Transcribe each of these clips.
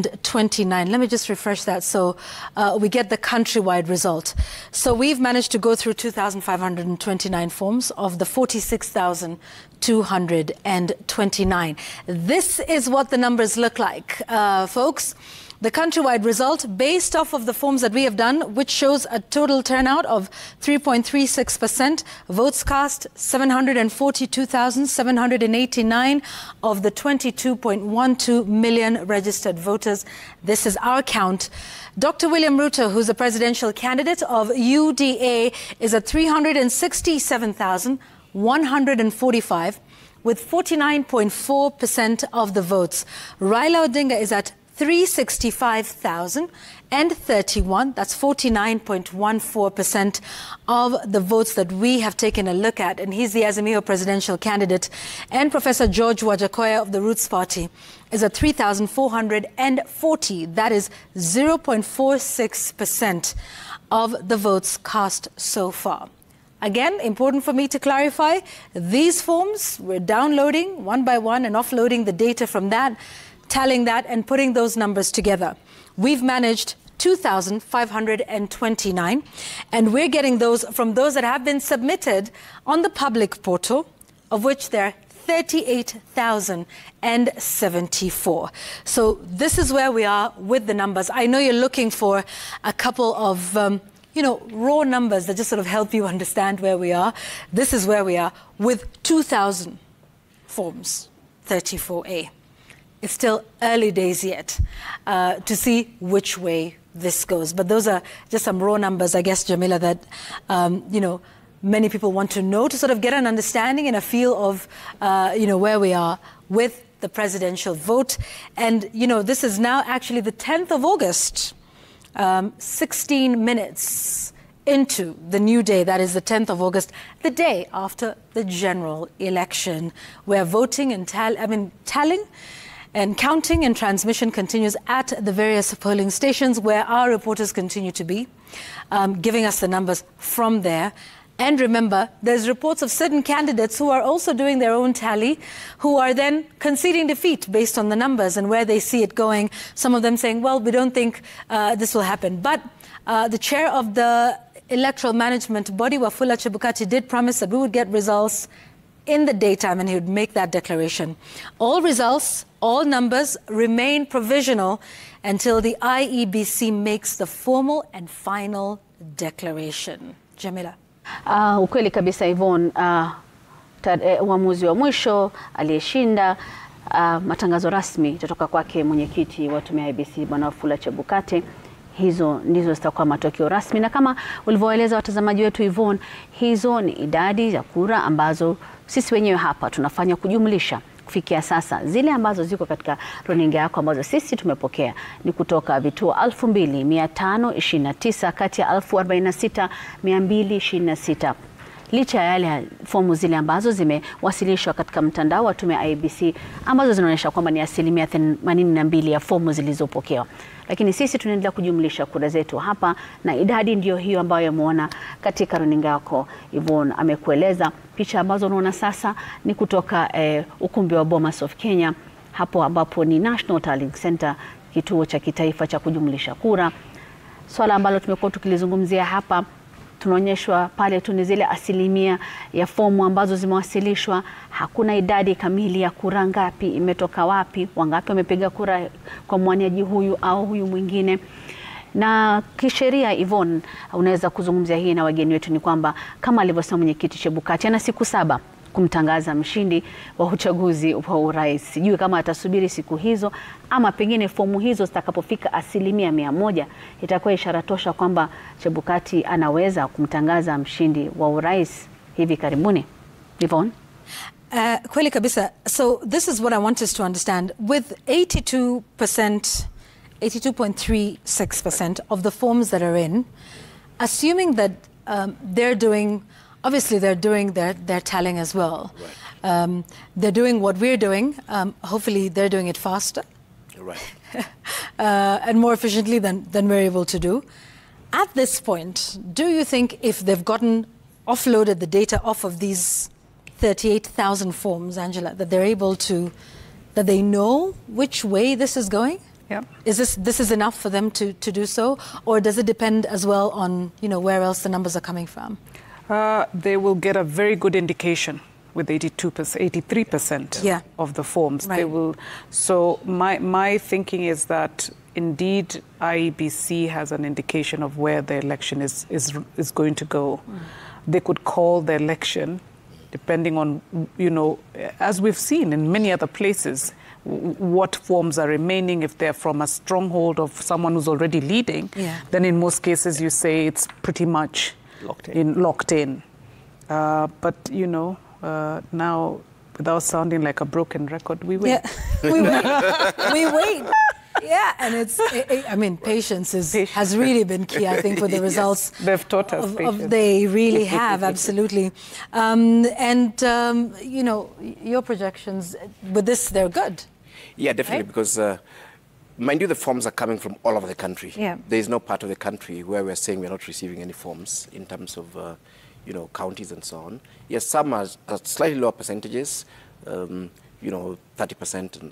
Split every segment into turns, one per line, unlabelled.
29. Let me just refresh that so we get the countrywide result. So we've managed to go through 2,529 forms of the 46,229. This is what the numbers look like, folks. The countrywide result based off of the forms that we have done, which shows a total turnout of 3.36%. Votes cast, 742,789 of the 22.12 million registered voters. This is our count. Dr. William Ruto, who's the presidential candidate of UDA, is at 367,145 with 49.4% of the votes. Raila Odinga is at 365,031. That's 49.14% of the votes that we have taken a look at. And he's the Azimio presidential candidate. And Professor George Wajakoya of the Roots Party is at 3,440. That is 0.46% of the votes cast so far. Again, important for me to clarify, these forms we're downloading one by one and offloading the data from that, tallying that and putting those numbers together. We've managed 2,529, and we're getting those from those that have been submitted on the public portal, of which there are 38,074. So this is where we are with the numbers. I know you're looking for a couple of raw numbers that just sort of help you understand where we are. This is where we are with 2,000 forms, 34A. It's still early days yet to see which way this goes. But those are just some raw numbers, I guess, Jamila, that, many people want to know to sort of get an understanding and a feel of, where we are with the presidential vote. And, this is now actually the 10th of August, 16 minutes into the new day. That is the 10th of August, the day after the general election, where voting and tallying and counting and transmission continues at the various polling stations, where our reporters continue to be, giving us the numbers from there. And remember, there's reports of certain candidates who are also doing their own tally, who are then conceding defeat based on the numbers and where they see it going. Some of them saying, well, we don't think this will happen. But the chair of the electoral management body, Wafula Chebukati, did promise that we would get results in the daytime, and he would make that declaration. All results, all numbers remain provisional until the IEBC makes the formal and final declaration. Jamila.
Ukweli kabisa Yvonne, uamuzi wa mwisho aliyeshinda, matangazo rasmi kutoka kwake mwenyekiti wa tume ya IEBC Bwana Wafula Chebukati. Hizo ndizo zitakuwa matokeo rasmi, na kama ulivyoeleza watazamaji wetu Yvonne, hizo ni idadi ya kura ambazo sisi wenyewe hapa tunafanya kujumlisha kufikia sasa. Zile ambazo ziko katika runinga yako ambazo sisi tumepokea ni kutoka vituo 2,529 kati ya 46,226. Licha ya yale fomu zile ambazo zimewasilishwa katika mtandao wa tume ya IEBC ambazo zinaonyesha kwamba ni 82% ya fomu zilizopokewa. Lakini sisi tunaendelea kujumlisha kura zetu hapa, na idadi ndiyo hiyo ambayo umeona katika runinga yako. Yvonne amekueleza picha ambazo unaona sasa ni kutoka ukumbi wa Bomas of Kenya, hapo ambapo ni National Tallying Center, kituo cha kitaifa cha kujumlisha kura. Swala ambalo tumekuwa tukilizungumzia hapa, tunaonyeshwa pale tu ni zile asilimia ya fomu ambazo zimewasilishwa. Hakuna idadi kamili ya kura ngapi imetoka wapi, wangapi wamepiga kura kwa mwaniaji huyu au huyu mwingine. Na kisheria Yvonne, unaweza kuzungumzia hii na wageni wetu, ni kwamba kama alivyosema mwenyekiti Chebukati, ana siku 7 kumtangaza mshindi wa uchaguzi wa urais. Sijui kama atasubiri siku hizo ama pengine fomu hizo zitakapofika 100% itakuwa ishara tosha kwamba Chebukati anaweza kumtangaza mshindi wa urais hivi karibuni. Yvonne?
Kweli kabisa. So this is what I want us to understand. With 82.36% of the forms that are in, assuming that they're doing their tallying as well. Right. They're doing what we're doing. Hopefully they're doing it faster.
Right.
And more efficiently than we're able to do. At this point, do you think if they've offloaded the data off of these 38,000 forms, Angela, that they're able to, that they know which way this is going?
Yeah.
This is enough for them to do so, or does it depend as well on where else the numbers are coming from?
They will get a very good indication with 83% of the forms.
Right.
They will. So my thinking is that indeed IEBC has an indication of where the election is going to go. They could call the election depending on, as we've seen in many other places, what forms are remaining. If they're from a stronghold of someone who's already leading, then in most cases you say it's pretty much locked in. But, now, without sounding like a broken record, we wait.
Yeah. we wait. We wait. Yeah, and patience has really been key, I think, for the results.
Yes, they've taught us patience.
They really have, absolutely. Your projections with this, they're good.
Yeah, definitely,
right?
Because, mind you, the forms are coming from all over the country.
Yeah.
There is no part of the country where we're saying we're not receiving any forms in terms of, counties and so on. Yes, some are slightly lower percentages, 30%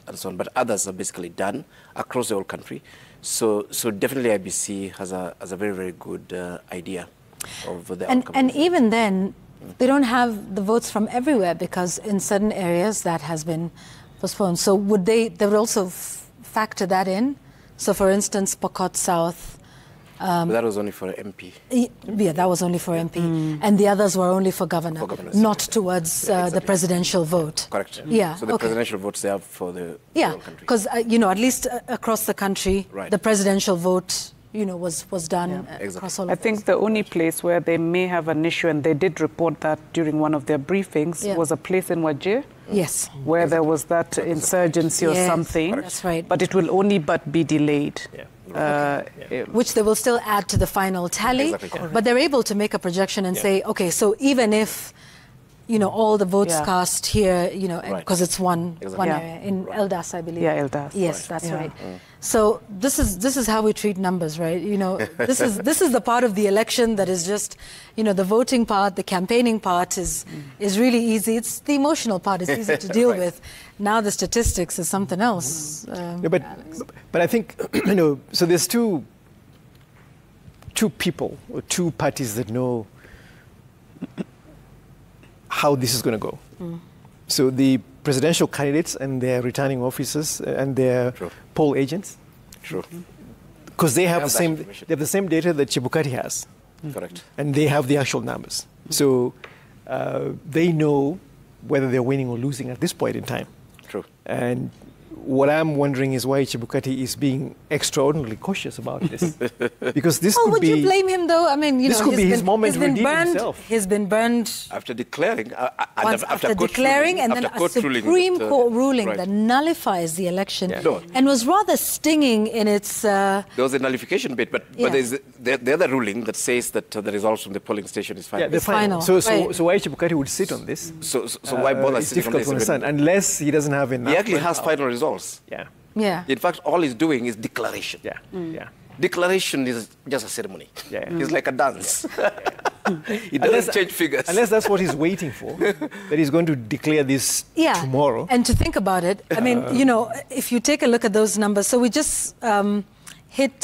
and so on, but others are basically done across the whole country. So definitely IBC has a very, very good idea of the outcome.
And even then, they don't have the votes from everywhere, because in certain areas that has been postponed. So they would also factor that in? So for instance, Pokot South.
But that was only for MP.
Yeah, that was only for MP. And the others were only for governor, not towards the presidential vote.
Correct.
Yeah.
So the presidential votes they have for the whole country.
Because, at least across the country, the presidential vote, was done across all of
I think the only place where they may have an issue, and they did report that during one of their briefings, was a place in Wajir.
Yes.
Where there was that insurgency or something.
That's right.
But it will only be delayed.
Yeah.
Which they will still add to the final tally.
Exactly.
But they're able to make a projection and say, okay, so even if, all the votes cast here, because it's one area in Eldas, I believe.
Yeah, Eldas.
Yes, that's right. So this is how we treat numbers, right? This is the part of the election that is just, the voting part, the campaigning part is really easy. It's the emotional part is easy to deal with. Now the statistics is something else.
But I think so. There's two people or two parties that know how this is going to go. So the presidential candidates and their returning officers and their poll agents.
True.
Because they have the same data that Chebukati has.
Correct.
And they have the actual numbers. So they know whether they're winning or losing at this point in time.
True.
And what I'm wondering is why Chebukati is being extraordinarily cautious about this. Because this could be...
would you blame him, though? I mean,
this could be his moment to redeem himself.
He's been burned...
After declaring...
after declaring, and then a Supreme Court ruling that nullifies the election and was rather stinging in its...
There was a nullification bit, but there's the other ruling that says that the results from the polling station is final.
Yeah, it's final. So why Chebukati would sit on this?
So why bother sitting on this?
It's difficult to understand, unless he doesn't have enough...
He actually has final results.
Yeah.
In fact, all he's doing is declaration. Declaration is just a ceremony. It's like a dance. It doesn't change figures.
Unless that's what he's waiting for, that he's going to declare this tomorrow.
And to think about it, I mean, if you take a look at those numbers, so we just hit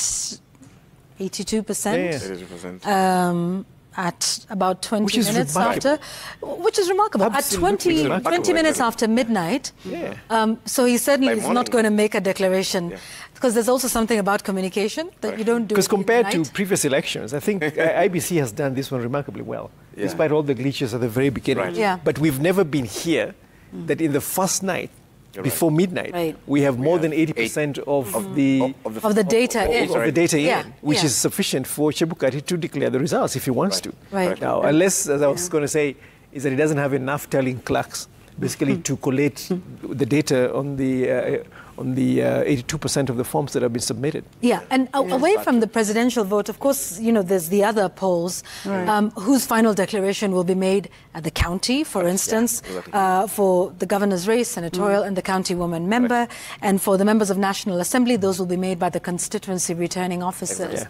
82%. At about 20 minutes after, which is remarkable.
Absolutely
at 20 minutes after midnight. So he certainly is not going to make a declaration, because there's also something about communication that you don't do.
Because compared to previous elections, I think IBC has done this one remarkably well, despite all the glitches at the very beginning. But we've never been here that in the first night, before midnight, we have more than 80% of the data in, which is sufficient for Chebukati to declare the results if he wants to. Now, unless, as I was going to say, is that he doesn't have enough telling clerks, basically, to collate the data on the 82% of the forms that have been submitted.
Yeah, and away from the presidential vote, of course, there's the other polls whose final declaration will be made at the county, for instance, for the governor's race, senatorial, and the county woman member, and for the members of National Assembly, those will be made by the constituency returning officers.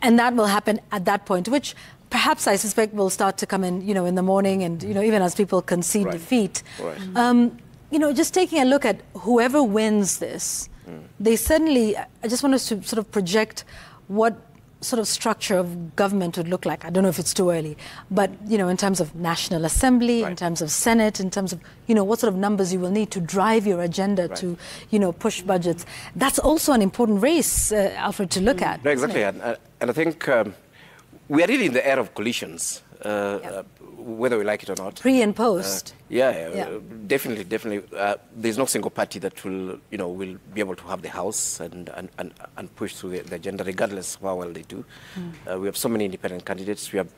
And that will happen at that point, which perhaps I suspect will start to come in, in the morning, and, even as people concede defeat. Just taking a look at whoever wins this, they certainly, I just want us to sort of project what sort of structure of government would look like. I don't know if it's too early, but, you know, in terms of National Assembly, in terms of Senate, in terms of, you know, what sort of numbers you will need to drive your agenda to, you know, push budgets. That's also an important race, Alfred, to look at.
No, exactly, and I think we are really in the era of coalitions, whether we like it or not.
Pre and post.
Definitely. There's no single party that will, you know, will be able to have the House and push through the agenda, regardless of how well they do. We have so many independent candidates. We have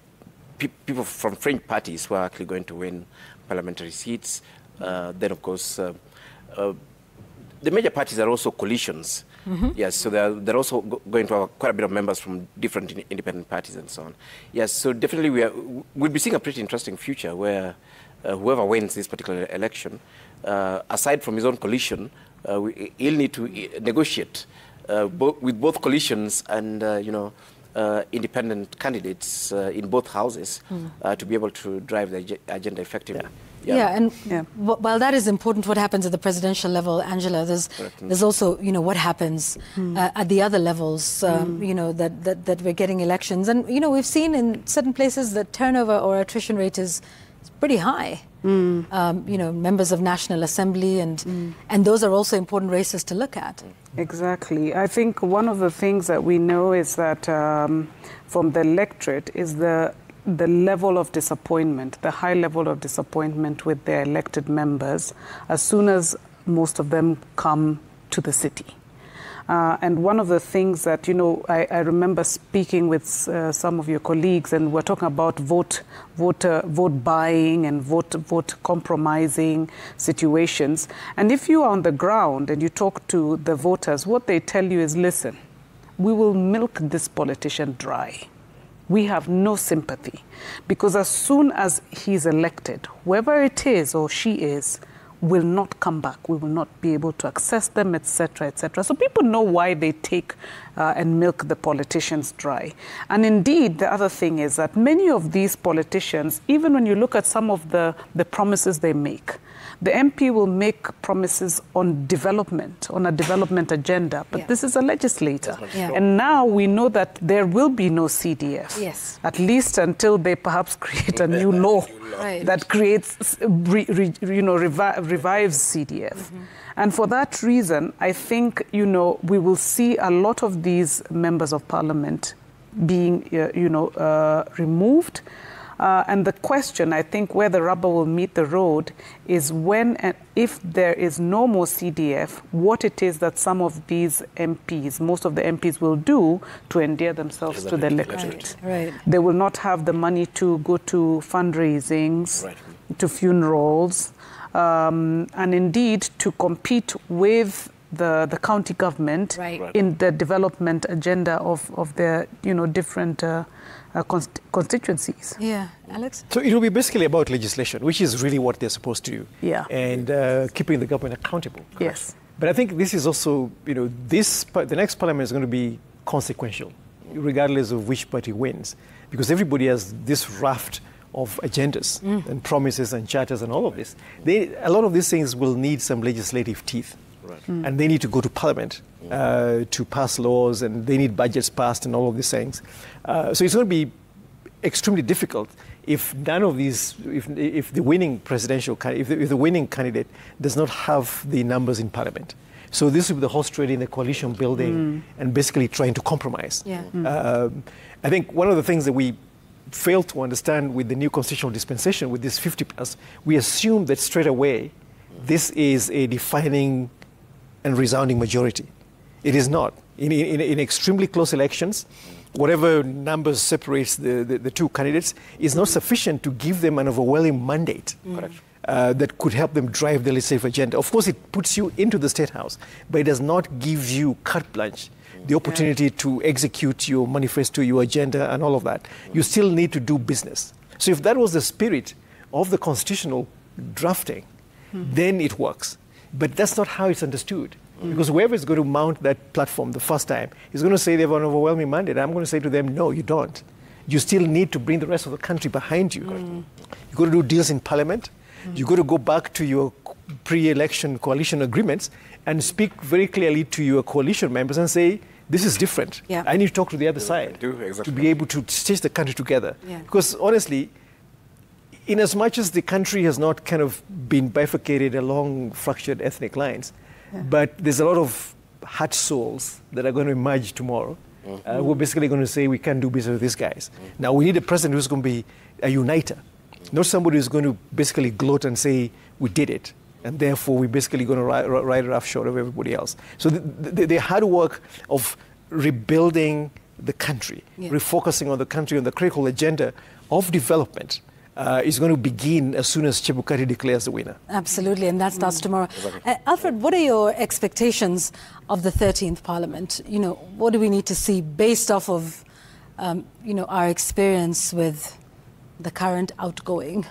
people from fringe parties who are actually going to win parliamentary seats. Then, of course, the major parties are also coalitions. Yes, so they're also going to have quite a bit of members from different independent parties and so on. Yes, so definitely we'll be seeing a pretty interesting future where whoever wins this particular election, aside from his own coalition, he'll need to negotiate with both coalitions and independent candidates in both houses to be able to drive the agenda effectively.
While that is important, what happens at the presidential level, Angela, there's also, you know, what happens at the other levels, you know, that we're getting elections. And, you know, we've seen in certain places that turnover or attrition rate is pretty high. You know, members of National Assembly, and those are also important races to look at.
Exactly. I think one of the things that we know is that from the electorate is the level of disappointment, the high level of disappointment with their elected members as soon as most of them come to the city. And one of the things that, you know, I remember speaking with some of your colleagues, and we're talking about vote buying and vote compromising situations. And if you are on the ground and you talk to the voters, what they tell you is, listen, we will milk this politician dry. We have no sympathy, because as soon as he's elected, whoever it is or she is, will not come back. We will not be able to access them, etc., etc. So people know why they take and milk the politicians dry. And indeed, the other thing is that many of these politicians, even when you look at some of the promises they make, the MP will make promises on development, on a development agenda, but this is a legislator. And now we know that there will be no CDF, at least until they perhaps create a new law that creates, revives CDF. And for that reason, I think, you know, we will see a lot of these members of parliament being, removed. And the question, I think, where the rubber will meet the road is when and if there is no more CDF, what it is that some of these MPs, most of the MPs will do to endear themselves to the electorate. They will not have the money to go to fundraisings, to funerals, and indeed to compete with the county government in the development agenda of their, you know, different constituencies.
Alex?
So it will be basically about legislation, which is really what they're supposed to do. And keeping the government accountable. But I think this is also, you know, the next parliament is going to be consequential, regardless of which party wins, because everybody has this raft of agendas and promises and charters and all of this. A lot of these things will need some legislative teeth. And they need to go to Parliament to pass laws, and they need budgets passed and all of these things. So it's going to be extremely difficult if none of these, if the winning if the winning candidate does not have the numbers in Parliament. So this will be the horse trading, the coalition building, and basically trying to compromise. I think one of the things that we fail to understand with the new constitutional dispensation, with this 50+, we assume that straight away this is a defining and resounding majority. It is not. In extremely close elections, whatever numbers separates the two candidates is not sufficient to give them an overwhelming mandate that could help them drive the legislative agenda. Of course, it puts you into the State House, but it does not give you carte blanche, the opportunity to execute your manifesto, your agenda, and all of that. You still need to do business. So if that was the spirit of the constitutional drafting, then it works. But that's not how it's understood. Because whoever is going to mount that platform the first time is going to say they have an overwhelming mandate. I'm going to say to them, no, you don't. You still need to bring the rest of the country behind you. You've got to do deals in Parliament. You've got to go back to your pre-election coalition agreements and speak very clearly to your coalition members and say, this is different.
Yeah.
I need to talk to the other side to be able to stitch the country together.
Yeah.
Because honestly, in as much as the country has not kind of been bifurcated along fractured ethnic lines, but there's a lot of hurt souls that are going to emerge tomorrow. We're basically going to say we can't do business with these guys. Now we need a president who's going to be a uniter, not somebody who's going to basically gloat and say we did it, and therefore we're basically going to ride roughshod of everybody else. So the hard work of rebuilding the country, refocusing on the country, on the critical agenda of development, is going to begin as soon as Chebukati declares the winner.
Absolutely, and that starts tomorrow.
Exactly.
Alfred, what are your expectations of the 13th Parliament? You know, what do we need to see based off of, you know, our experience with the current outgoing?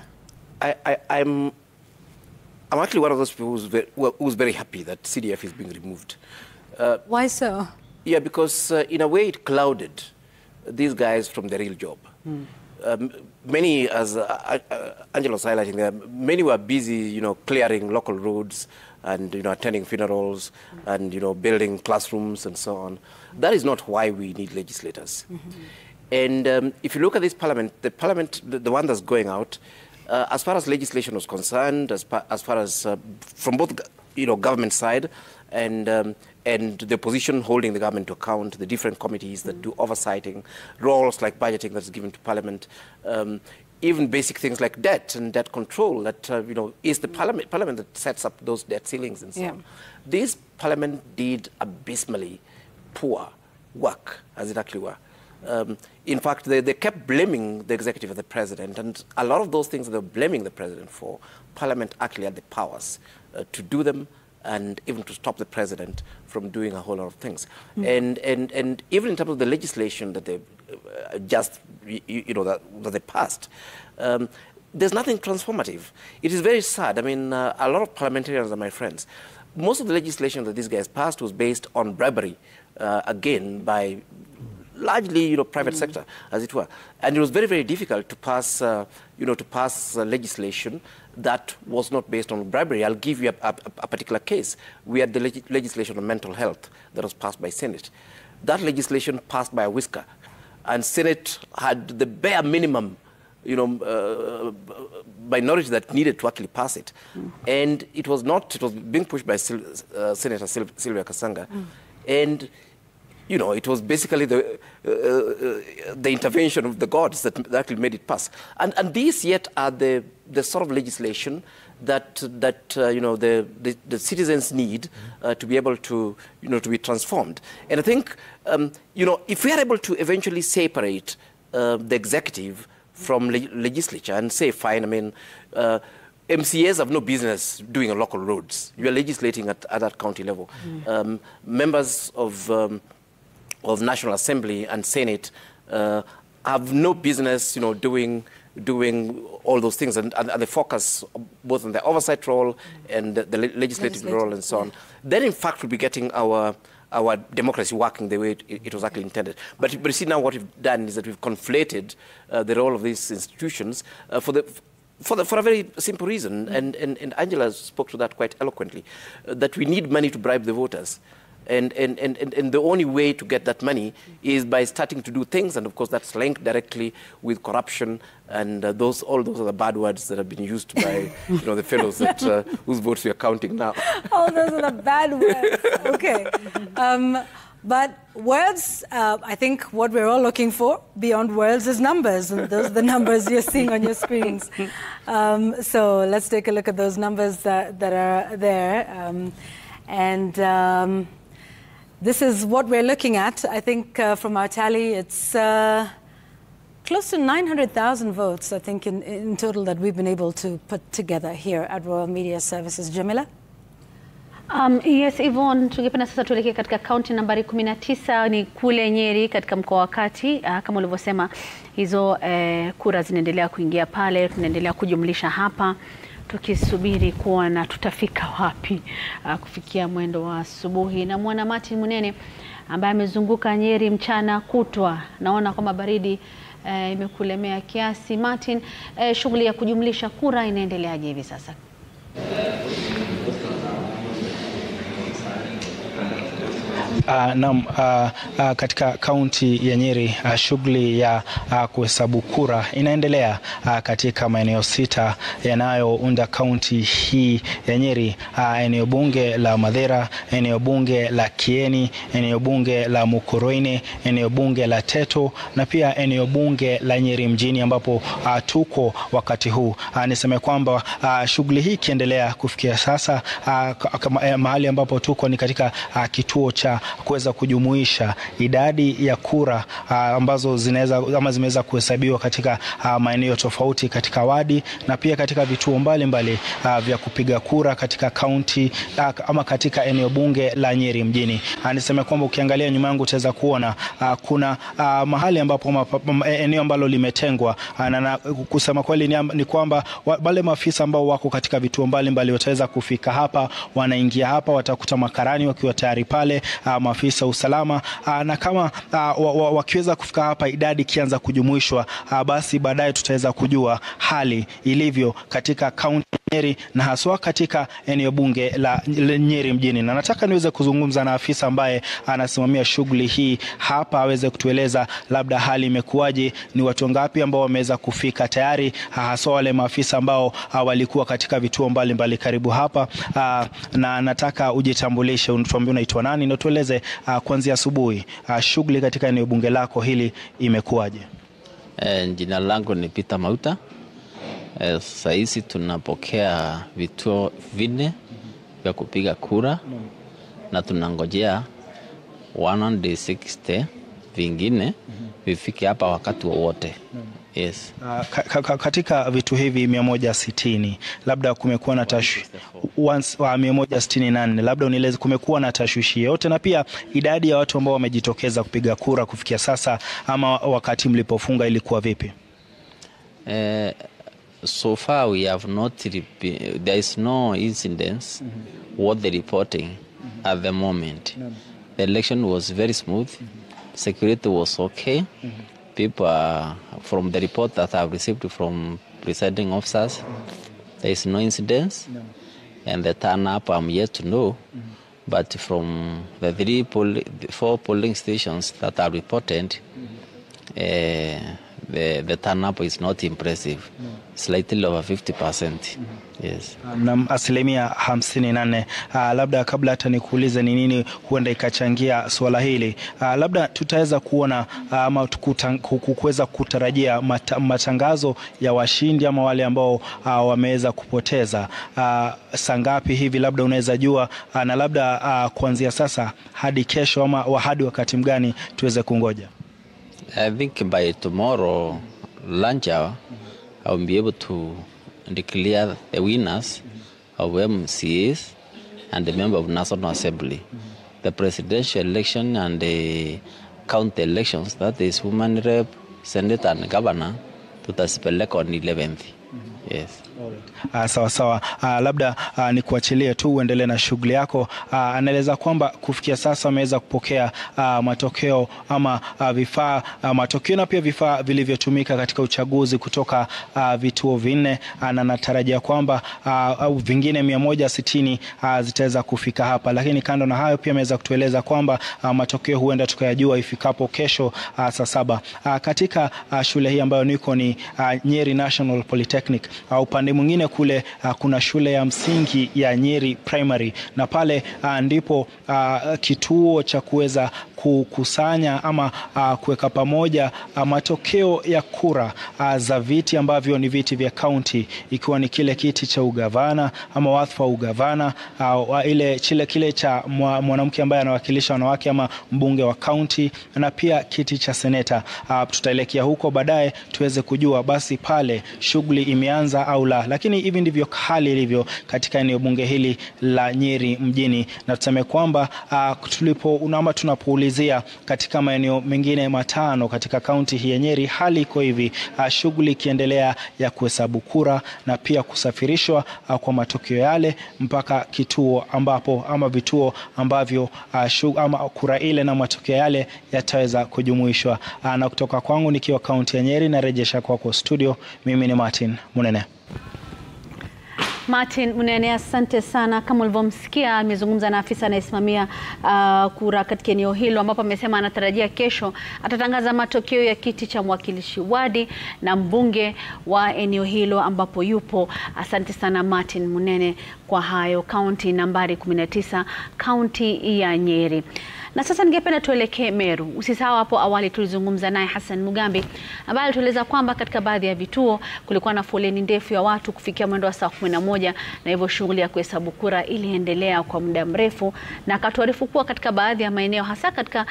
I'm actually one of those people who's very happy that CDF is being removed.
Why so?
Yeah, because in a way it clouded these guys from their real job. Many, as Angela was highlighting there, many were busy, you know, clearing local roads and, you know, attending funerals and, you know, building classrooms and so on. That is not why we need legislators. And if you look at this parliament, the one that's going out, as far as legislation was concerned, as far as from both, you know, government side and the opposition holding the government to account, the different committees that do oversighting, roles like budgeting that's given to Parliament, even basic things like debt and debt control that, you know, is the Parliament that sets up those debt ceilings and so on. This Parliament did abysmally poor work, as it actually were. In fact, they kept blaming the executive and the president, and a lot of those things they were blaming the president for, Parliament actually had the powers to do them, and even to stop the president from doing a whole lot of things. And even in terms of the legislation that they just, you know, that they passed, there's nothing transformative. It is very sad. I mean, a lot of parliamentarians are my friends. Most of the legislation that these guys passed was based on bribery, again, by largely, you know, private sector, as it were. And it was very, very difficult to pass, you know, to pass legislation that was not based on bribery. I'll give you a particular case. We had the legislation on mental health that was passed by Senate. That legislation passed by a whisker, and Senate had the bare minimum, you know, minority that needed to actually pass it. And it was not, it was being pushed by Senator Sylvia Kasanga. And you know, it was basically the intervention of the gods that actually made it pass. And these yet are the sort of legislation that you know, the citizens need to be able to, you know, to be transformed. And I think, you know, if we are able to eventually separate the executive from legislature and say, fine, I mean, MCAs have no business doing local roads. You are legislating at that county level. Members of National Assembly and Senate have no business, you know, doing all those things, and they focus both on the oversight role and the legislative role and so on. Then, in fact, we'll be getting our democracy working the way it was actually intended. But you see now what we've done is that we've conflated the role of these institutions for a very simple reason, and Angela spoke to that quite eloquently, that we need money to bribe the voters. And the only way to get that money is by starting to do things, and of course that's linked directly with corruption, and all those are the bad words that have been used by, you know, the fellows that whose votes we are counting now.
Oh, those are the bad words. Okay. But words, I think what we're all looking for beyond words is numbers, and those are the numbers you're seeing on your screens. So let's take a look at those numbers that are there. This is what we're looking at. I think from our tally, it's close to 900,000 votes, I think, in total that we've been able to put together here at Royal Media Services. Jamila?
Yes, Yvonne, tungependa sasa tuelekee katika kaunti nambari 19 ni kule Nyeri katika mkoa wa Kati. Kama ulivyosema, hizo kura zinaendelea kuingia pale, tunaendelea kujumlisha hapa, tukisubiri kuona tutafika wapi kufikia mwendo wa asubuhi. Na mwana Martin Munene ambaye amezunguka Nyeri mchana kutwa, naona kwamba baridi imekulemea kiasi. Martin, shughuli ya kujumlisha kura inaendeleaje hivi sasa?
Katika kaunti ya Nyeri shughuli ya kuhesabu kura inaendelea katika maeneo 6 yanayounda kaunti hii ya Nyeri: eneo bunge la Mathira, eneo bunge la Kieni, eneo bunge la Mukurweini, eneo bunge la Teto na pia eneo bunge la Nyeri mjini ambapo tuko wakati huu. Niseme kwamba shughuli hii ikiendelea kufikia sasa, mahali ambapo tuko ni katika kituo cha kuweza kujumuisha idadi ya kura ambazo zimeweza kuhesabiwa katika maeneo tofauti katika wadi na pia katika vituo mbalimbali vya kupiga kura katika kaunti ama katika eneo bunge la Nyeri mjini. Niseme kwamba ukiangalia nyuma yangu utaweza kuona kuna mahali ambapo eneo ambalo limetengwa, na kusema kweli ni kwamba wale maafisa ambao wako katika vituo mbalimbali wataweza kufika hapa, wanaingia hapa, watakuta makarani wakiwa tayari pale, maafisa usalama, na kama wakiweza kufika hapa, idadi kianza kujumuishwa, basi baadaye tutaweza kujua hali ilivyo katika kaunti Nyeri na haswa katika eneo bunge la Nyeri mjini. Na nataka niweze kuzungumza na afisa ambaye anasimamia shughuli hii hapa aweze kutueleza labda hali imekuwaje, ni watu ngapi ambao wameweza kufika tayari, haswa wale maafisa ambao walikuwa katika vituo mbalimbali karibu hapa, na nataka ujitambulishe, unatuambia unaitwa nani na tueleze kuanzia asubuhi shughuli katika eneo bunge lako hili imekuwaje.
Jina langu ni Peter Mauta. Sasa hizi tunapokea vituo 4 vya kupiga kura na tunangojea 160 vingine vifike hapa wakati wowote. Yes.
Katika vitu hivi 160 labda kumekuwa na 168, labda unieleze kumekuwa na tashwishi yote, na pia idadi ya watu ambao wamejitokeza kupiga kura kufikia sasa ama wakati mlipofunga ilikuwa vipi?
So far we have not there is no incidents what the reporting at the moment. The election was very smooth. Security was okay. People from the report that I have received from presiding officers, there is no incidents. And the turn up I'm yet to know. But from the 4 polling stations that are reported, the turn-up is not impressive. Slightly over 50%. Yes.
Na asilimia 54. Labda kabla hata nikuulize ni nini huenda ikachangia swala hili, labda tutaweza kuona ama kuweza kutarajia matangazo ya washindi ama wale ambao wameweza kupoteza saa ngapi hivi, labda unaweza jua, na labda kuanzia sasa hadi kesho ama hadi wakati mgani tuweze kungoja?
I think by tomorrow lunch hour, I'll be able to declare the winners of MCAs and the member of National Assembly. The presidential election and the county elections, that is women rep, Senate and governor, tutazipeleka on 11th. Yes.
Sawa. Labda nikuachilie tu uendelee na shughuli yako. Anaeleza kwamba kufikia sasa ameweza kupokea matokeo ama matokeo na pia vifaa vilivyotumika katika uchaguzi kutoka vituo 4, na natarajia kwamba vingine 160 zitaweza kufika hapa. Lakini kando na hayo pia ameweza kutueleza kwamba matokeo huenda tukayajua ifikapo kesho saa 7. Katika shule hii ambayo niko ni Nyeri National Polytechnic. Upande mwingine kule kuna shule ya msingi ya Nyeri Primary, na pale ndipo kituo cha kuweza kukusanya ama kuweka pamoja matokeo ya kura za viti ambavyo ni viti vya county, ikiwa ni kile kiti cha ugavana ama wadhifa wa ugavana, kile cha mwanamke ambaye anawakilisha wanawake ama mbunge wa county, na pia kiti cha seneta. Tutaelekea huko baadaye tuweze kujua basi pale shughuli imeanza au la, lakini hivi ndivyo hali ilivyo katika eneo bunge hili la Nyeri mjini. Na tuseme kwamba tunapoulizia katika maeneo mengine 5 katika kaunti hii ya Nyeri, hali iko hivi, shughuli ikiendelea ya kuhesabu kura na pia kusafirishwa kwa matokeo yale mpaka kituo ambapo ama vituo ambavyo ama kura ile na matokeo yale yataweza kujumuishwa. Na kutoka kwangu nikiwa kaunti ya Nyeri na rejesha kwako studio, mimi ni Martin Munene.
Martin Munene, asante sana. Kama ulivyomsikia amezungumza na afisa anayesimamia kura katika eneo hilo, ambapo amesema anatarajia kesho atatangaza matokeo ya kiti cha mwakilishi wadi na mbunge wa eneo hilo ambapo yupo. Asante sana Martin Munene kwa hayo. Kaunti nambari 19, kaunti ya Nyeri. Na sasa ningependa tuelekee Meru. Usisahau hapo awali tulizungumza naye Hassan Mugambi ambaye alitueleza kwamba katika baadhi ya vituo kulikuwa na foleni ndefu ya watu kufikia mwendo wa saa 11, na hivyo shughuli ya kuhesabu kura iliendelea kwa muda mrefu, na akatuarifu kuwa katika baadhi ya maeneo, hasa katika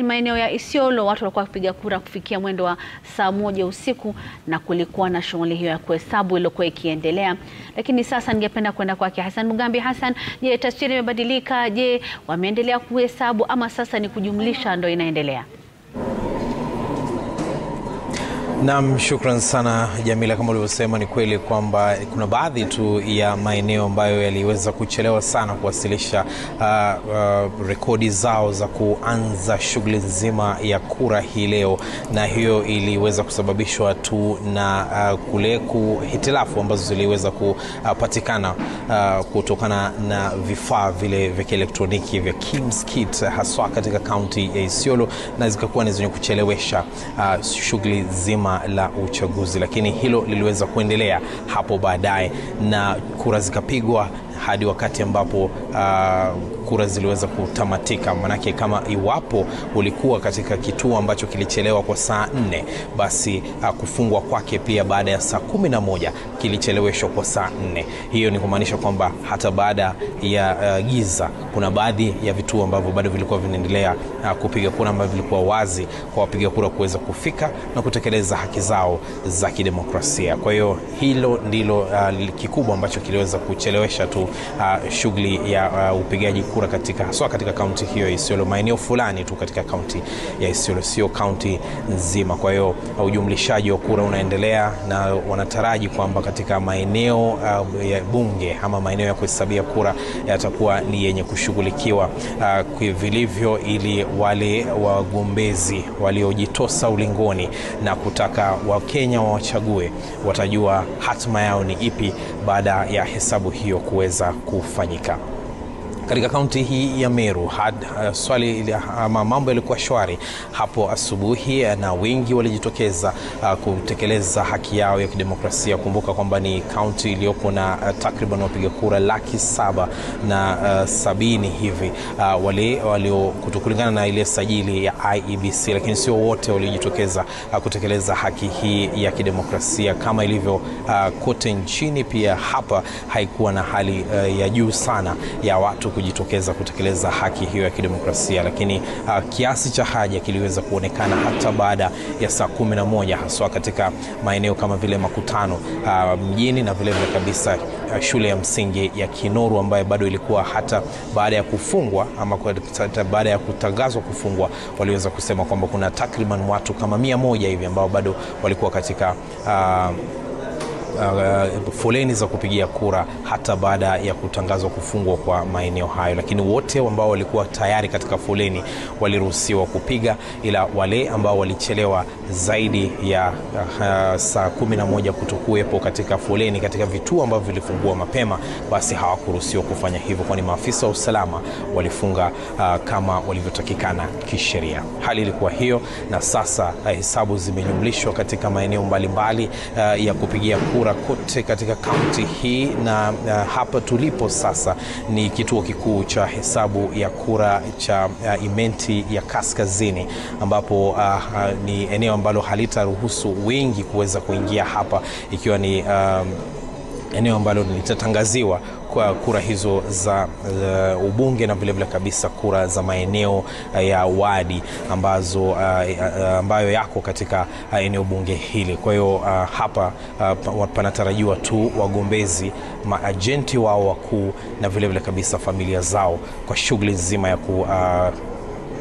maeneo ya Isiolo, watu walikuwa kupiga kura kufikia mwendo wa saa 1 usiku, na kulikuwa na shughuli hiyo ya kuhesabu iliyokuwa ikiendelea. Lakini sasa ningependa kwenda kwake Hassan Mugambi. Hassan, je, taswira imebadilika? Je, wameendelea kuhesabu ama sasa ni kujumlisha ndo inaendelea?
Naam, shukran sana Jamila. Kama ulivyosema, ni kweli kwamba kuna baadhi tu ya maeneo ambayo yaliweza kuchelewa sana kuwasilisha rekodi zao za kuanza shughuli nzima ya kura hii leo, na hiyo iliweza kusababishwa tu na kule hitilafu ambazo ziliweza kupatikana kutokana na vifaa vile vya kielektroniki vya Kim's Kit, haswa katika kaunti ya Isiolo, na zikakuwa ni zenye kuchelewesha shughuli nzima la uchaguzi. Lakini hilo liliweza kuendelea hapo baadaye na kura zikapigwa hadi wakati ambapo kura ziliweza kutamatika. Manake kama iwapo ulikuwa katika kituo ambacho kilichelewa kwa saa 4, basi kufungwa kwake pia baada ya saa 11 kilicheleweshwa kwa saa 4. Hiyo ni kumaanisha kwamba hata baada ya giza kuna baadhi ya vituo ambavyo bado vilikuwa vinaendelea kupiga kura, ambavyo vilikuwa wazi kwa wapiga kura kuweza kufika na kutekeleza haki zao za kidemokrasia. Kwa hiyo hilo ndilo kikubwa ambacho kiliweza kuchelewesha tu shughuli ya upigaji kura haswa katika kaunti hiyo ya Isiolo, maeneo fulani tu katika kaunti ya Isiolo, sio kaunti nzima. Kwa hiyo ujumlishaji wa kura unaendelea, na wanataraji kwamba katika maeneo ya bunge ama maeneo ya kuhesabia kura yatakuwa ni yenye kushughulikiwa vilivyo, ili wale wagombezi waliojitosa ulingoni na kutaka Wakenya wachague watajua hatima yao ni ipi baada ya hesabu hiyo kuweza kufanyika. Katika kaunti hii ya Meru, mambo yalikuwa shwari hapo asubuhi, na wengi walijitokeza kutekeleza haki yao ya kidemokrasia. Kumbuka kwamba ni kaunti iliyopo na takriban wapiga kura 770,000 hivi kulingana na ile sajili ya IEBC, lakini sio wote walijitokeza kutekeleza haki hii ya kidemokrasia kama ilivyo kote nchini. Pia hapa haikuwa na hali ya juu sana ya watu kujitokeza kutekeleza haki hiyo ya kidemokrasia, lakini kiasi cha haja kiliweza kuonekana hata baada ya saa 11, haswa katika maeneo kama vile Makutano mjini, na vile vile kabisa shule ya msingi ya Kinoru ambayo bado ilikuwa hata baada ya kufungwa ama baada ya kutangazwa kufungwa, waliweza kusema kwamba kuna takriban watu kama 100 hivi ambao bado walikuwa katika foleni za kupigia kura hata baada ya kutangazwa kufungwa kwa maeneo hayo. Lakini wote ambao walikuwa tayari katika foleni waliruhusiwa kupiga, ila wale ambao walichelewa zaidi ya saa 11 kutokuwepo katika foleni katika vituo ambavyo vilifungua mapema, basi hawakuruhusiwa kufanya hivyo, kwani maafisa wa usalama walifunga kama walivyotakikana kisheria. Hali ilikuwa hiyo, na sasa hesabu zimejumlishwa katika maeneo mbalimbali ya kupigia kura kote katika kaunti hii, na hapa tulipo sasa ni kituo kikuu cha hesabu ya kura cha Imenti ya Kaskazini, ambapo ni eneo ambalo halitaruhusu wengi kuweza kuingia hapa, ikiwa ni eneo ambalo litatangaziwa kwa kura hizo za ubunge na vile vile kabisa kura za maeneo ya wadi ambayo yako katika eneo bunge hili. Kwa hiyo hapa panatarajiwa tu wagombezi, maajenti wao wakuu na vile vile kabisa familia zao kwa shughuli nzima ya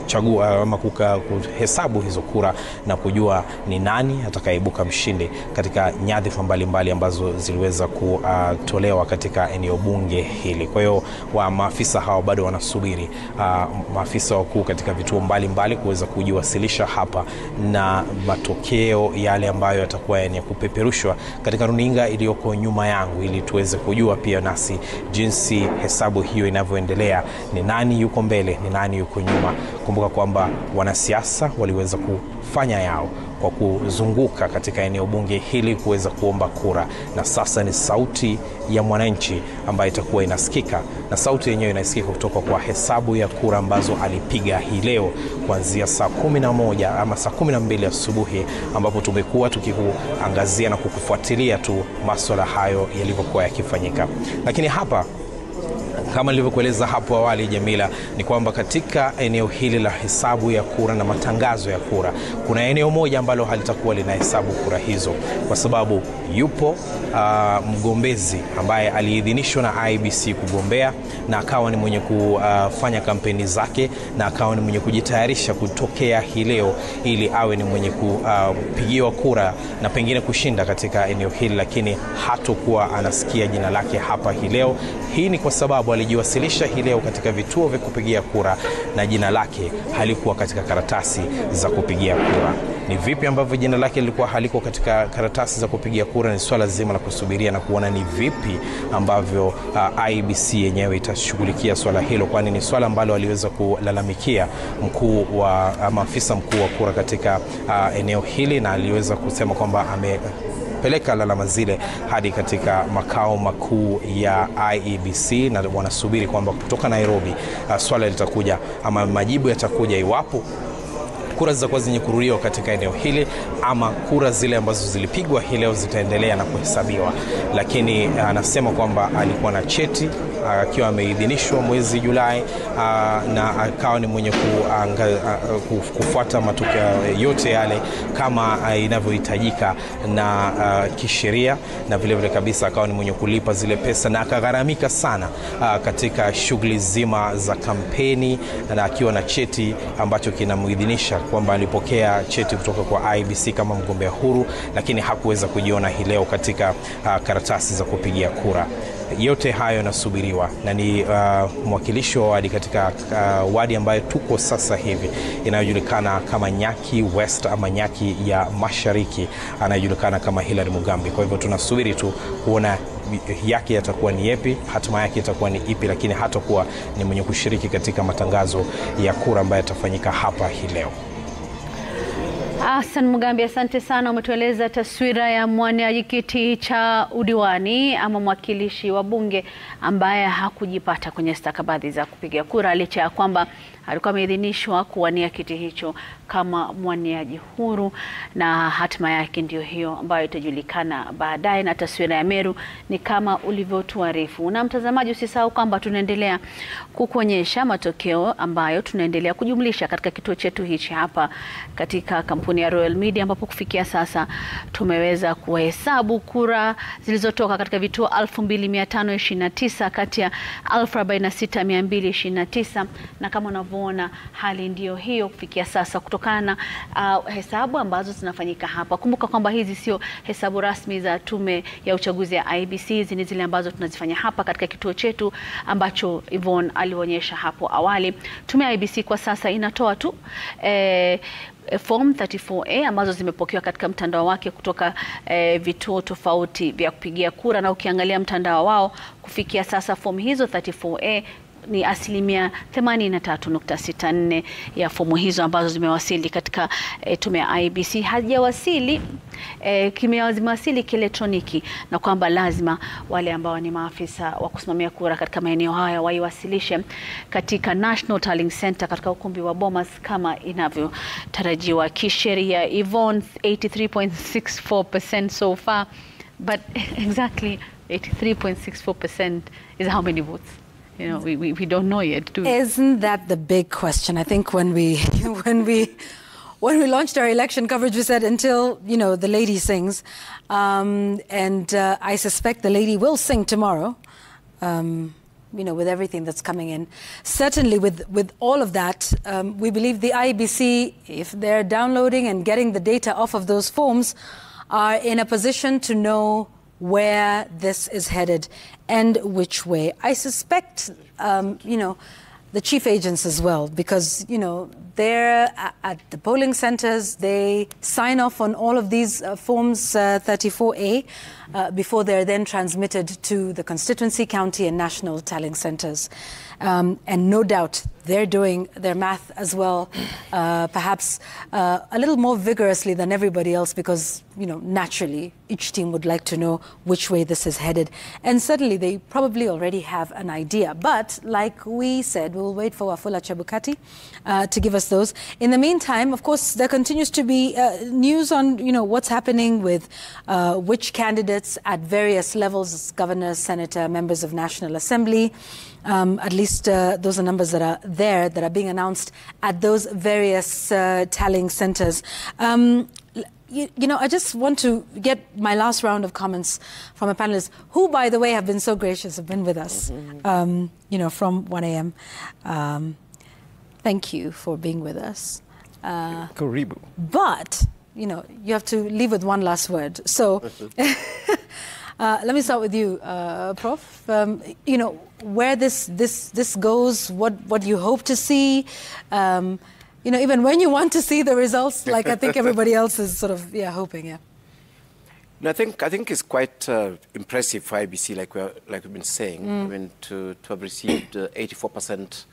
kuchagua ama kuhesabu hizo kura na kujua ni nani atakayeibuka mshindi katika nyadhifa mbalimbali ambazo ziliweza kutolewa katika eneo bunge hili. Kwa hiyo maafisa hao bado wanasubiri maafisa wakuu katika vituo mbalimbali kuweza kujiwasilisha hapa na matokeo yale ambayo yatakuwa yenye kupeperushwa katika runinga iliyoko nyuma yangu, ili tuweze kujua pia nasi jinsi hesabu hiyo inavyoendelea, ni nani yuko mbele, ni nani yuko nyuma. Kumbuka kwamba wanasiasa waliweza kufanya yao kwa kuzunguka katika eneo bunge hili kuweza kuomba kura, na sasa ni sauti ya mwananchi ambayo itakuwa inasikika, na sauti yenyewe inasikika kutoka kwa hesabu ya kura ambazo alipiga hii leo kuanzia saa 11 ama saa 12 asubuhi, ambapo tumekuwa tukikuangazia na kukufuatilia tu masuala hayo yalivyokuwa yakifanyika. Lakini hapa, kama nilivyokueleza hapo awali Jamila, ni kwamba katika eneo hili la hesabu ya kura na matangazo ya kura, kuna eneo moja ambalo halitakuwa linahesabu kura hizo, kwa sababu yupo mgombezi ambaye aliidhinishwa na IEBC kugombea, na akawa ni mwenye kufanya kampeni zake, na akawa ni mwenye kujitayarisha kutokea hii leo ili awe ni mwenye kupigiwa kura na pengine kushinda katika eneo hili, lakini hatakuwa anasikia jina lake hapa hii leo. Hii ni kwa sababu alijiwasilisha hii leo katika vituo vya kupigia kura na jina lake halikuwa katika karatasi za kupigia kura. Ni vipi ambavyo jina lake lilikuwa haliko katika karatasi za kupigia kura? Ni swala zima la kusubiria na kuona ni vipi ambavyo IEBC yenyewe itashughulikia swala hilo, kwani ni swala ambalo aliweza kulalamikia afisa mkuu wa kura katika eneo hili, na aliweza kusema kwamba peleka lalama zile hadi katika makao makuu ya IEBC, na wanasubiri kwamba kutoka Nairobi swala litakuja ama majibu yatakuja iwapo kura zitakuwa zenye kurudiwa katika eneo hili ama kura zile ambazo zilipigwa hii leo zitaendelea na kuhesabiwa. Lakini anasema kwamba alikuwa na cheti akiwa ameidhinishwa mwezi Julai, na akawa ni mwenye kufuata matokeo yote yale kama inavyohitajika na kisheria, na vile vile kabisa akawa ni mwenye kulipa zile pesa, na akagharamika sana katika shughuli zima za kampeni, na akiwa na cheti ambacho kinamuidhinisha kwamba alipokea cheti kutoka kwa IEBC kama mgombea huru, lakini hakuweza kujiona hii leo katika karatasi za kupigia kura. Yote hayo nasubiriwa, na ni mwakilishi wa wadi katika wadi ambayo tuko sasa hivi inayojulikana kama Nyaki West ama Nyaki ya Mashariki, anayojulikana kama Hilary Mugambi. Kwa hivyo tunasubiri tu kuona yake yatakuwa ni yapi, hatima yake itakuwa ni ipi, lakini hatakuwa ni mwenye kushiriki katika matangazo ya kura ambayo yatafanyika hapa hii leo.
Hassan Mugambi, asante sana. Umetueleza taswira ya mwaniaji kiti cha udiwani ama mwakilishi wa bunge ambaye hakujipata kwenye stakabadhi za kupiga kura, licha ya kwamba alikuwa ameidhinishwa kuwania kiti hicho kama mwaniaji huru, na hatima yake ndio hiyo ambayo itajulikana baadaye. Na taswira ya Meru ni kama ulivyotuarifu. Na mtazamaji, usisahau kwamba tunaendelea kukuonyesha matokeo ambayo tunaendelea kujumlisha katika kituo chetu hichi hapa katika kampuni ya Royal Media, ambapo kufikia sasa tumeweza kuhesabu kura zilizotoka katika vituo 2529 kati ya 46229, na kama unavyoona hali ndio hiyo kufikia sasa kutokana na hesabu ambazo zinafanyika hapa. Kumbuka kwamba hizi sio hesabu rasmi za tume ya uchaguzi ya IEBC, hizi ni zile ambazo tunazifanya hapa katika kituo chetu ambacho Yvonne alionyesha hapo awali. Tume ya IEBC kwa sasa inatoa tu form 34A ambazo zimepokewa katika mtandao wake kutoka vituo tofauti vya kupigia kura, na ukiangalia mtandao wao kufikia sasa fomu hizo 34A ni 83.64% ya fomu hizo ambazo zimewasili katika tume ya IEBC. Hajawasili zimewasili kielektroniki, na kwamba lazima wale ambao ni maafisa wa kusimamia kura katika maeneo haya waiwasilishe katika National Tallying Center katika ukumbi wa Bomas kama inavyotarajiwa kisheria. Yvonne, 83.64% so far, but exactly 83.64% is how many votes? You know, we don't know yet, do we?
Isn't that the big question? I think when we launched our election coverage, we said until, you know, the lady sings, and I suspect the lady will sing tomorrow. with everything that's coming in. Certainly with all of that, we believe the IEBC, if they're downloading and getting the data off of those forms, are in a position to know where this is headed and which way. I suspect, the chief agents as well, because, they're at the polling centers, they sign off on all of these forms 34A before they're then transmitted to the constituency, county and national tallying centers. And no doubt they're doing their math as well, perhaps a little more vigorously than everybody else, because, naturally each team would like to know which way this is headed. And certainly they probably already have an idea. But like we said, we'll wait for Wafula Chebukati to give us those. In the meantime, of course, there continues to be news on, what's happening with which candidates at various levels, governor, senator, members of National Assembly. At least those are numbers that are there, that are being announced at those various tallying centers. I just want to get my last round of comments from a panelist who, by the way, have been so gracious, have been with us, from 1 a.m. Thank you for being with us.
Karibu.
But, you have to leave with one last word. So, let me start with you, Prof. Where this goes, what you hope to see, even when you want to see the results, like I think everybody else is sort of hoping. Yeah.
No, I think it's quite impressive for IBC, like we've been saying. I mean, to have received 84%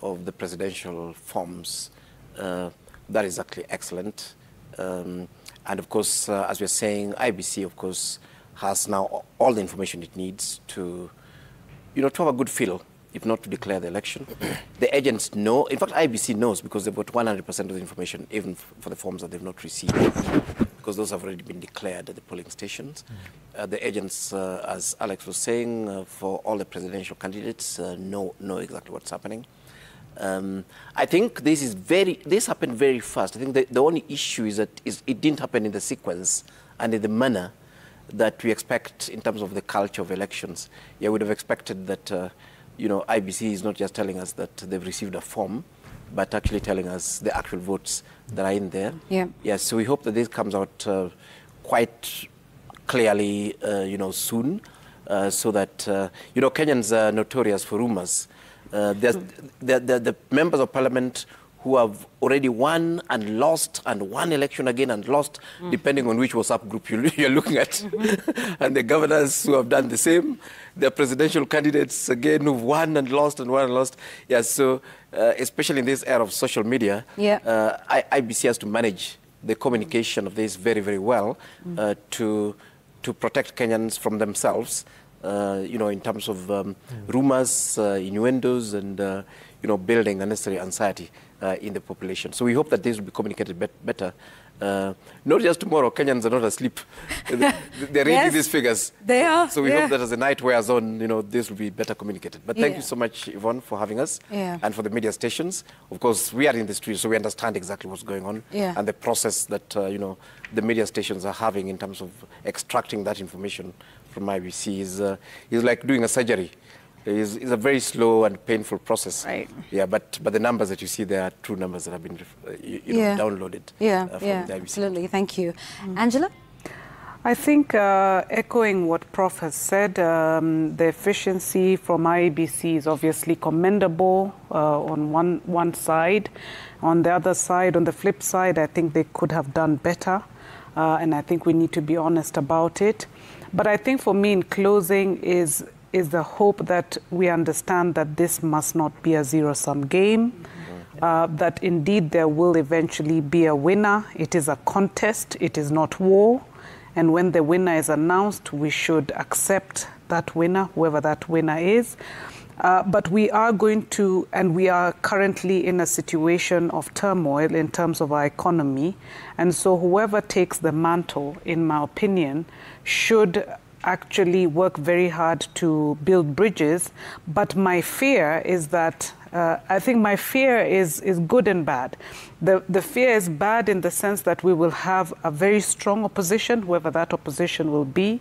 of the presidential forms, that is actually excellent. And of course, as we're saying, IBC, of course, has now all the information it needs to, to have a good feel, if not to declare the election. The agents know. In fact, IBC knows, because they've got 100% of the information, even for the forms that they've not received, because those have already been declared at the polling stations. The agents, as Alex was saying, for all the presidential candidates, know exactly what's happening. I think this happened very fast. I think the only issue is that it didn't happen in the sequence and in the manner that we expect in terms of the culture of elections. Yeah, we would have expected that, IBC is not just telling us that they've received a form, but actually telling us the actual votes that are in there.
Yeah.
Yeah, so we hope that this comes out quite clearly, soon, so that, Kenyans are notorious for rumors. The members of parliament who have already won and lost and won election again and lost, depending on which WhatsApp group you're looking at. And the governors who have done the same. The presidential candidates, again, who've won and lost and won and lost. Yeah, so especially in this era of social media, IBC has to manage the communication of this very, very well to protect Kenyans from themselves, in terms of rumors, innuendos, and, building unnecessary anxiety in the population. So we hope that this will be communicated better. Not just tomorrow. Kenyans are not asleep. They're reading these figures.
They are.
So we hope that as the night wears on, this will be better communicated. But thank you so much, Yvonne, for having us and for the media stations. Of course, we are in the street, so we understand exactly what's going on and the process that, the media stations are having in terms of extracting that information from IBC is like doing a surgery. It's a very slow and painful process.
Right.
Yeah, but the numbers that you see there are true numbers that have been downloaded. From the IBC.
Absolutely. Thank you. Angela?
I think echoing what Prof has said, the efficiency from IEBC is obviously commendable on one side. On the other side, on the flip side, I think they could have done better. And I think we need to be honest about it. But I think for me, in closing, is the hope that we understand that this must not be a zero-sum game, that indeed there will eventually be a winner. It is a contest, it is not war. And when the winner is announced, we should accept that winner, whoever that winner is. But we are going to, and we are currently in a situation of turmoil in terms of our economy. And so whoever takes the mantle, in my opinion, should actually work very hard to build bridges. But my fear is that, I think my fear is good and bad. The fear is bad in the sense that we will have a very strong opposition, whoever that opposition will be.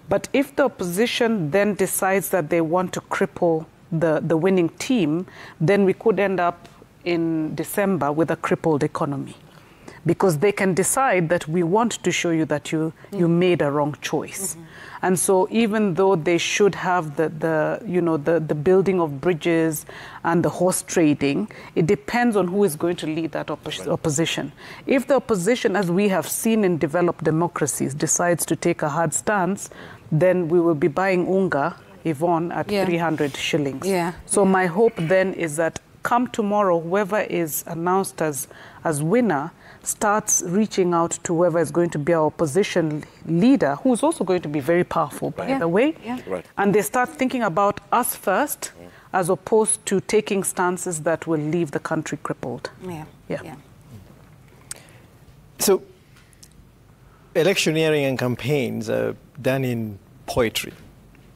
But if the opposition then decides that they want to cripple the winning team, then we could end up in December with a crippled economy. Because they can decide that we want to show you that you made a wrong choice. And so even though they should have the building of bridges and the horse trading, it depends on who is going to lead that opposition. If the opposition, as we have seen in developed democracies, decides to take a hard stance, then we will be buying unga, Yvonne, at 300 shillings. So my hope then is that come tomorrow, whoever is announced as winner starts reaching out to whoever is going to be our opposition leader, who's also going to be very powerful, by the way.
Right.
And they start thinking about us first, as opposed to taking stances that will leave the country crippled.
So, electioneering and campaigns are done in poetry,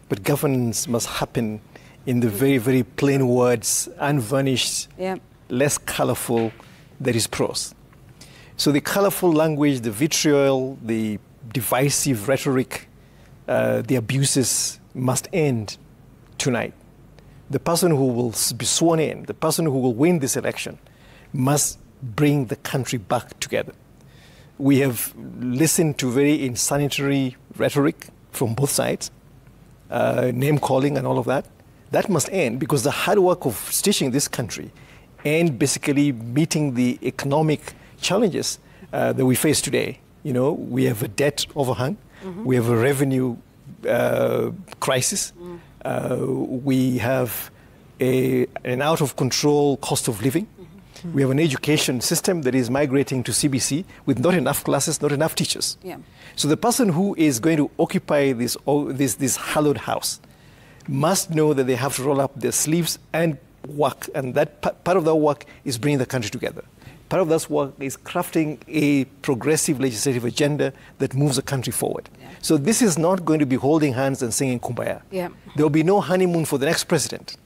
but governance must happen in the very, very plain words, unvarnished, less colorful, that is prose. So the colorful language, the vitriol, the divisive rhetoric, the abuses must end tonight. The person who will be sworn in, the person who will win this election, must bring the country back together. We have listened to very insanitary rhetoric from both sides, name-calling and all of that. That must end, because the hard work of stitching this country and basically meeting the economic challenges that we face today. You know, we have a debt overhang, we have a revenue crisis, we have an out-of-control cost of living, we have an education system that is migrating to CBC with not enough classes, not enough teachers. So the person who is going to occupy this hallowed house must know that they have to roll up their sleeves and work, and that part of that work is bringing the country together. Part of that work is crafting a progressive legislative agenda that moves the country forward. So this is not going to be holding hands and singing Kumbaya. There will be no honeymoon for the next president,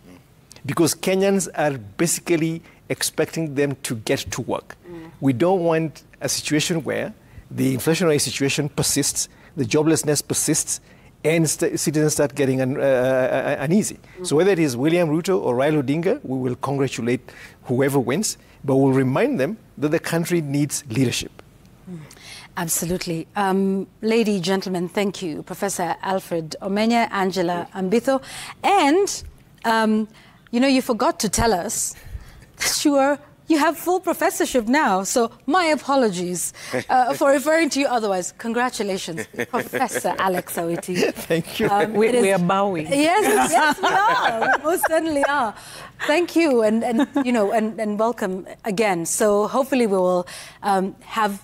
because Kenyans are basically expecting them to get to work. We don't want a situation where the inflationary situation persists, the joblessness persists, and citizens start getting uneasy. So whether it is William Ruto or Raila Odinga, we will congratulate whoever wins, but we'll remind them that the country needs leadership.
Absolutely. Lady, gentlemen, thank you. Professor Alfred Omenya, Angela Ambitho. And, you know, you forgot to tell us that you have full professorship now, so my apologies for referring to you otherwise. Congratulations, Professor Alex Awiti.
Thank you.
We are bowing.
Yes, we are. We most certainly are. Thank you, and welcome again. So hopefully we will have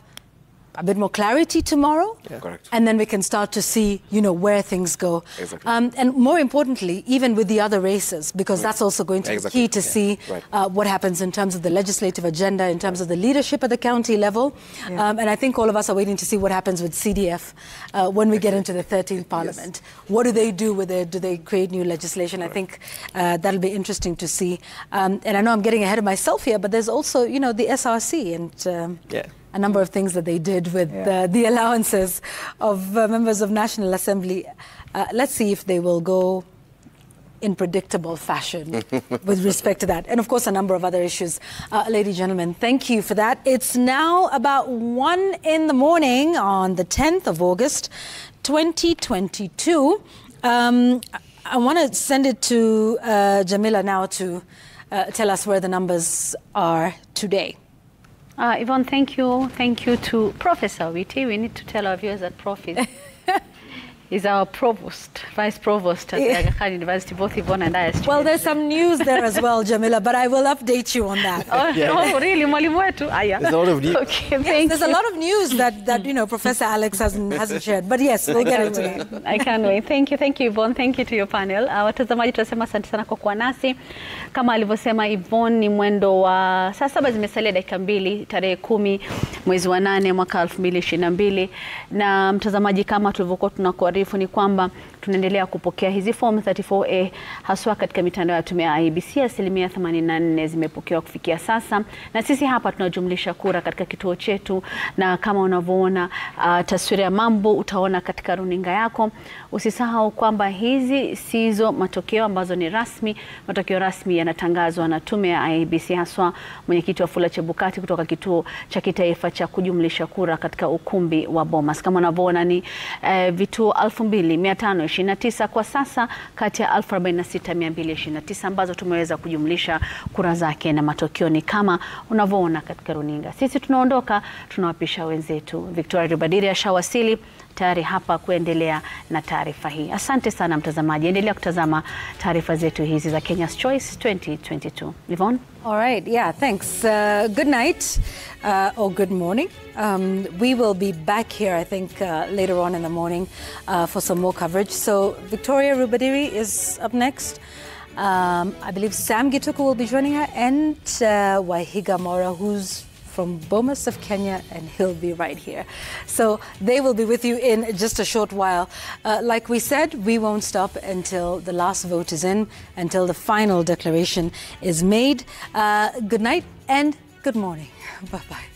a bit more clarity tomorrow.
Correct.
And then we can start to see, where things go.
Exactly.
And more importantly, even with the other races, because that's also going to be key to see what happens in terms of the legislative agenda, in terms of the leadership at the county level. And I think all of us are waiting to see what happens with CDF when we get into the 13th Parliament. What do they do with it? Do they create new legislation? I think that'll be interesting to see. And I know I'm getting ahead of myself here, but there's also, the SRC and a number of things that they did with the allowances of members of National Assembly. Let's see if they will go in predictable fashion with respect to that. And of course, a number of other issues. Ladies and gentlemen, thank you for that. It's now about 1 in the morning on the 10th of August, 2022. I want to send it to Jamila now to tell us where the numbers are today.
Yvonne, thank you. Thank you to Professor Witi. We need to tell our viewers that Prof is our provost, vice provost at Aga Khan University, both Yvonne and I.
Well, there's some news there as well, Jamila, but I will update you on that.
Oh, really? Mwalimu wetu?
There's a lot of news.
Okay,
there's a lot of news that Professor Alex hasn't shared. But yes, we'll get into it.
I can't wait. Thank you, Yvonne. Thank you to your panel. Watazamaji tunasema asante sana kwa kuwa nasi. Kama alivyosema Yvonne, ni mwendo wa saa 7 zimesalia dakika 2 tarehe 10 mwezi wa 8 mwaka 2022. Na mtazamaji, kama tulivyokuwa tunakuarifu kukuarifu ni kwamba tunaendelea kupokea hizi form 34A haswa katika mitandao ya tume ya IEBC. Asilimia 84 zimepokewa kufikia sasa, na sisi hapa tunajumlisha kura katika kituo chetu, na kama unavyoona taswira ya mambo utaona katika runinga yako. Usisahau kwamba hizi sizo matokeo ambazo ni rasmi. Matokeo rasmi yanatangazwa na tume ya IEBC, haswa mwenyekiti wa Fula Chebukati kutoka kituo cha kitaifa cha kujumlisha kura katika ukumbi wa Bomas. Kama unavyoona ni vituo 2529 kwa sasa kati ya 46229 ambazo tumeweza kujumlisha kura zake, na matokeo ni kama unavyoona katika runinga. Sisi tunaondoka, tunawapisha wenzetu. Victoria Rubadiri ashawasili tayari hapa kuendelea na taarifa hii. Asante sana mtazamaji, endelea kutazama taarifa zetu hizi za Kenya's Choice 2022. Yvonne?
All right, yeah, thanks. Good night or good morning. We will be back here, I think, later on in the morning for some more coverage. So Victoria Rubadiri is up next. I believe Sam Gituku will be joining her, and Wahiga Mora, who's from Bomas of Kenya, and he'll be right here. So they will be with you in just a short while. Like we said, we won't stop until the last vote is in, until the final declaration is made. Good night and good morning. Bye-bye.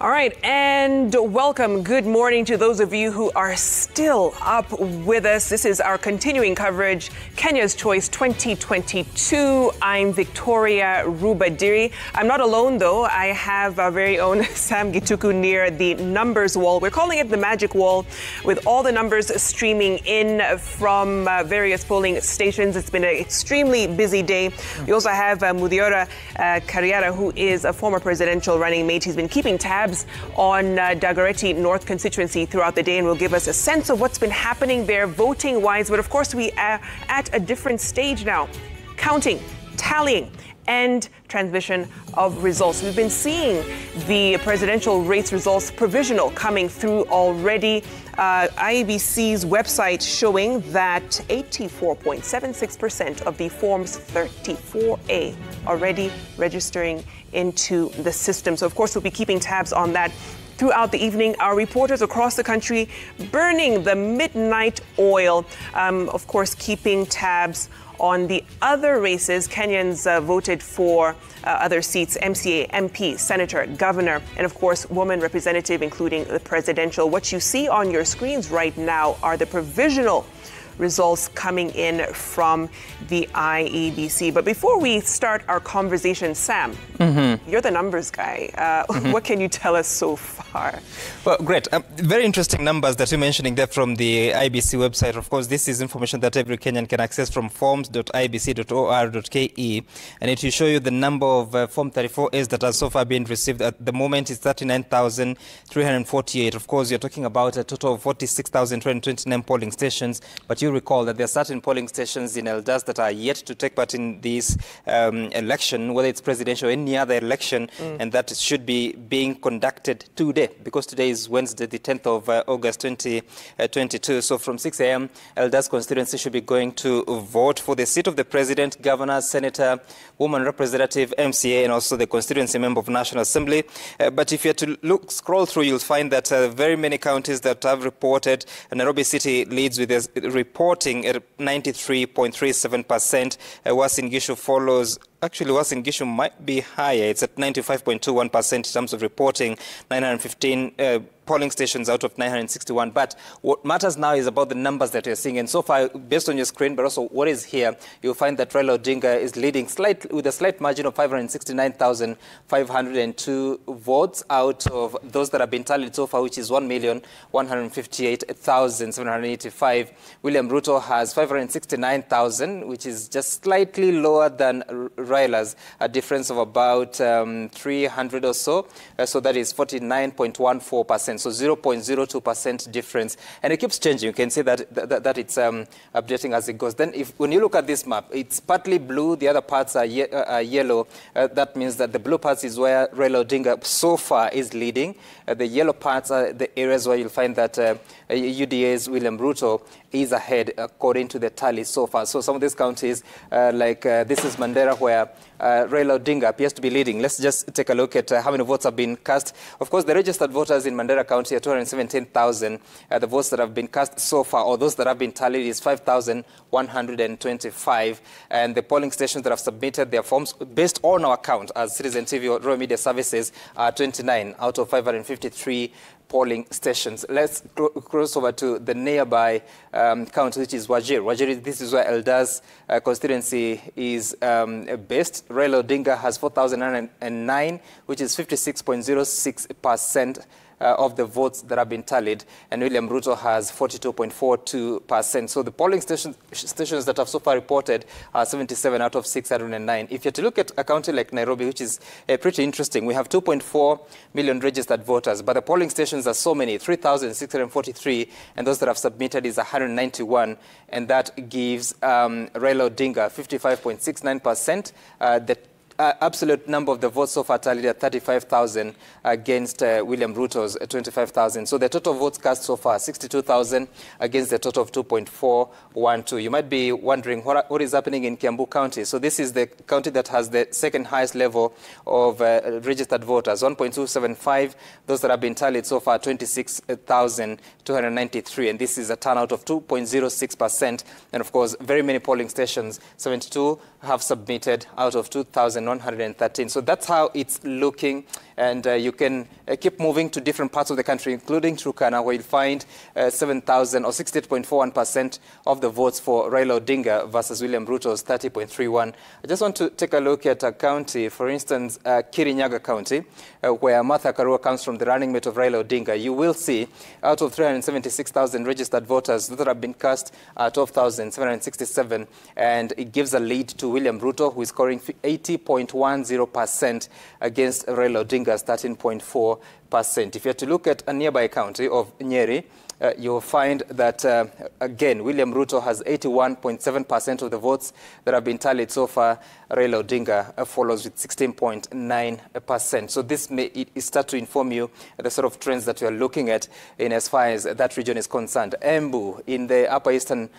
All right, and welcome. Good morning to those of you who are still up with us. This is our continuing coverage, Kenya's Choice 2022. I'm Victoria Rubadiri. I'm not alone, though. I have our very own Sam Gituku near the numbers wall. We're calling it the magic wall, with all the numbers streaming in from various polling stations. It's been an extremely busy day. We also have Mudiora Kariara, who is a former presidential running mate. He's been keeping tabs on Dagoretti North constituency throughout the day, and will give us a sense of what's been happening there voting-wise. But of course, we are at a different stage now. Counting, tallying, and transmission of results. We've been seeing the presidential race results provisional coming through already. IEBC's website showing that 84.76% of the Forms 34A already registering into the system. So, of course, we'll be keeping tabs on that throughout the evening. Our reporters across the country burning the midnight oil, of course, keeping tabs on the other races. Kenyans voted for other seats: MCA, MP, Senator, Governor, and of course, woman representative, including the presidential. What you see on your screens right now are the provisional results coming in from the IEBC. But before we start our conversation, Sam, you're the numbers guy. What can you tell us so far?
Well, great. Very interesting numbers that you're mentioning there from the IEBC website. Of course, this is information that every Kenyan can access from forms.iebc.or.ke. And it will show you the number of Form 34As that has so far been received. At the moment, it's 39,348. Of course, you're talking about a total of 46,229 polling stations. But you recall that there are certain polling stations in Eldas that are yet to take part in this election, whether it's presidential or any other election, and that should be being conducted today, because today is Wednesday, the 10th of August 2022. So from 6 a.m., Eldas constituency should be going to vote for the seat of the president, governor, senator, woman representative, MCA, and also the constituency member of National Assembly. But if you have to scroll through, you'll find that very many counties that have reported, Nairobi City leads with this reporting at 93.37%. Uasin Gishu follows. Actually, Uasin Gishu might be higher. It's at 95.21% in terms of reporting, 915 polling stations out of 961. But what matters now is about the numbers that you're seeing. And so far, based on your screen, but also what is here, you'll find that Raila Odinga is leading with a slight margin of 569,502 votes out of those that have been tallied so far, which is 1,158,785. William Ruto has 569,000, which is just slightly lower than Raila's, a difference of about 300 or so. So that is 49.14%. So 0.02% difference. And it keeps changing. You can see that it's updating as it goes. Then when you look at this map, it's partly blue. The other parts are yellow. That means that the blue parts is where Raila Odinga so far is leading. The yellow parts are the areas where you'll find that UDA's William Ruto is ahead according to the tally so far. So some of these counties, this is Mandera, where Raila Odinga appears to be leading. Let's just take a look at how many votes have been cast. Of course, the registered voters in Mandera County are 217,000. The votes that have been cast so far, or those that have been tallied, is 5,125. And the polling stations that have submitted their forms, based on our count as Citizen TV or Royal Media Services, are 29 out of 553 polling stations. Let's cross over to the nearby county, which is Wajir. Wajir, this is where Eldas constituency is based. Raila Odinga has 4,009, which is 56.06% of the votes that have been tallied, and William Ruto has 42.42%. So the polling stations that have so far reported are 77 out of 609. If you're to look at a county like Nairobi, which is pretty interesting, we have 2.4 million registered voters, but the polling stations are so many, 3,643, and those that have submitted is 191, and that gives Raila Odinga 55.69%. The absolute number of the votes so far tallied at 35,000 against William Ruto's 25,000. So the total votes cast so far, 62,000 against the total of 2.412. You might be wondering what is happening in Kiambu County. So this is the county that has the second highest level of registered voters, 1.275. Those that have been tallied so far, 26,293. And this is a turnout of 2.06%. And of course, very many polling stations, 72 have submitted out of 2,113. So that's how it's looking. And you can keep moving to different parts of the country, including Turkana, where you'll find 7,000 or 68.41% of the votes for Raila Odinga versus William Ruto's 30.31. I just want to take a look at a county, for instance, Kirinyaga County, where Martha Karua comes from, the running mate of Raila Odinga. You will see out of 376,000 registered voters that have been cast, 12,767, and it gives a lead to William Ruto, who is scoring 80.10% against Raila Odinga's 13.4%. If you have to look at a nearby county of Nyeri, you'll find that, again, William Ruto has 81.7% of the votes that have been tallied so far. Raila Odinga follows with 16.9%. So this may start to inform you the sort of trends that we are looking at in as far as that region is concerned. Embu, in the upper eastern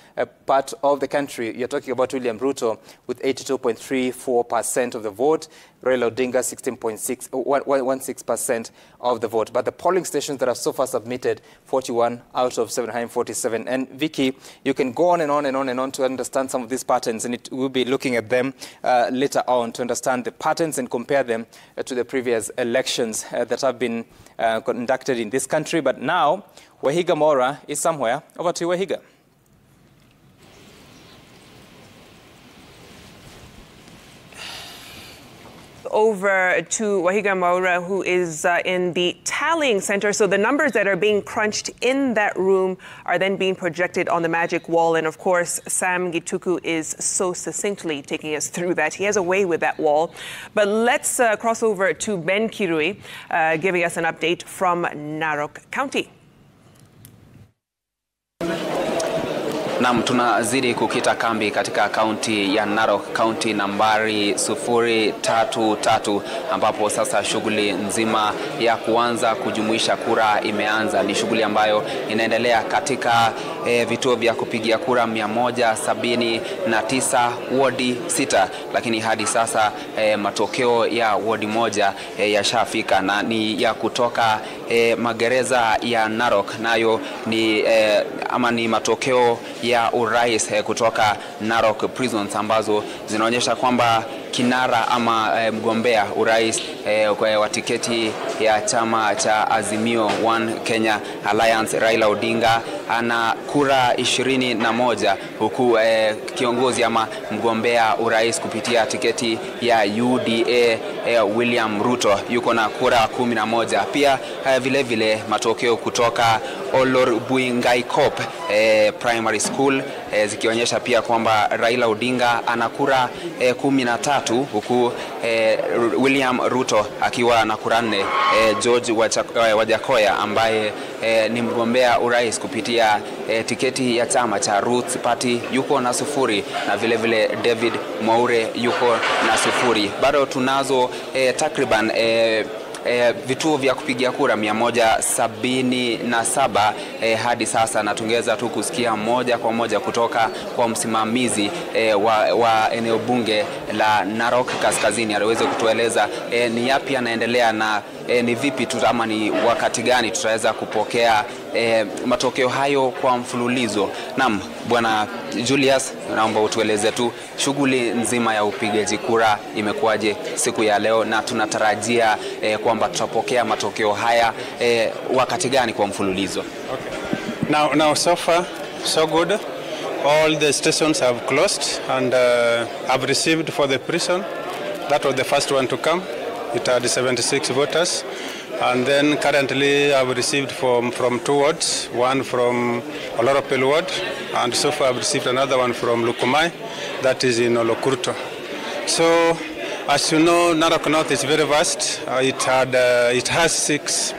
part of the country, you're talking about William Ruto with 82.34% of the vote. Raila Odinga 16.16% of the vote. But the polling stations that have so far submitted, 41 out of 747. And Vicky, you can go on and on and on and on to understand some of these patterns, and we'll be looking at them later on to understand the patterns and compare them to the previous elections that have been conducted in this country. But now, Wahiga Mora is somewhere. Over to you, Wahiga.
Over to Wahiga Maura, who is in the tallying center. So the numbers that are being crunched in that room are then being projected on the magic wall. And of course, Sam Gituku is so succinctly taking us through that. He has a way with that wall. But let's cross over to Ben Kirui, giving us an update from Narok County.
Naam, tunazidi kukita kambi katika kaunti ya Narok, kaunti nambari 033, ambapo sasa shughuli nzima ya kuanza kujumuisha kura imeanza. Ni shughuli ambayo inaendelea katika vituo vya kupigia kura 179, wodi 6, lakini hadi sasa matokeo ya wodi moja yashafika, na ni ya kutoka magereza ya Narok, nayo ni ama ni matokeo ya urais kutoka Narok prisons, ambazo zinaonyesha kwamba kinara ama mgombea urais wa tiketi ya chama cha Azimio One Kenya Alliance Raila Odinga ana kura 21, huku kiongozi ama mgombea urais kupitia tiketi ya UDA William Ruto yuko na kura 11. Pia vile vile matokeo kutoka Olor Buingaikop Primary School zikionyesha pia kwamba Raila Odinga ana kura 13, huku William Ruto akiwa na kura 4. George Wajakoya ambaye ni mgombea urais kupitia tiketi ya chama cha Roots Party yuko na 0, na vile vile David Mwaure yuko na 0. Bado tunazo takriban vituo vya kupigia kura 177 hadi sasa, na tungeweza tu kusikia moja kwa moja kutoka kwa msimamizi wa eneo bunge la Narok Kaskazini aliweze kutueleza ni yapi yanaendelea na ni vipi ama ni wakati gani tutaweza kupokea matokeo hayo kwa mfululizo. Naam, Bwana Julius, naomba utueleze tu shughuli nzima ya upigaji kura imekuwaje siku ya leo, na tunatarajia kwamba tutapokea matokeo haya wakati gani kwa mfululizo?
Okay. Now so far so good. All the stations have closed, and I've received for the prison. That was the first one to come. It had 76 voters. And then currently I've received from 2 wards, one from Oloropel ward, and so far I've received another one from Lukumai, that is in Olokurto. So, as you know, Narok North is very vast. It has 6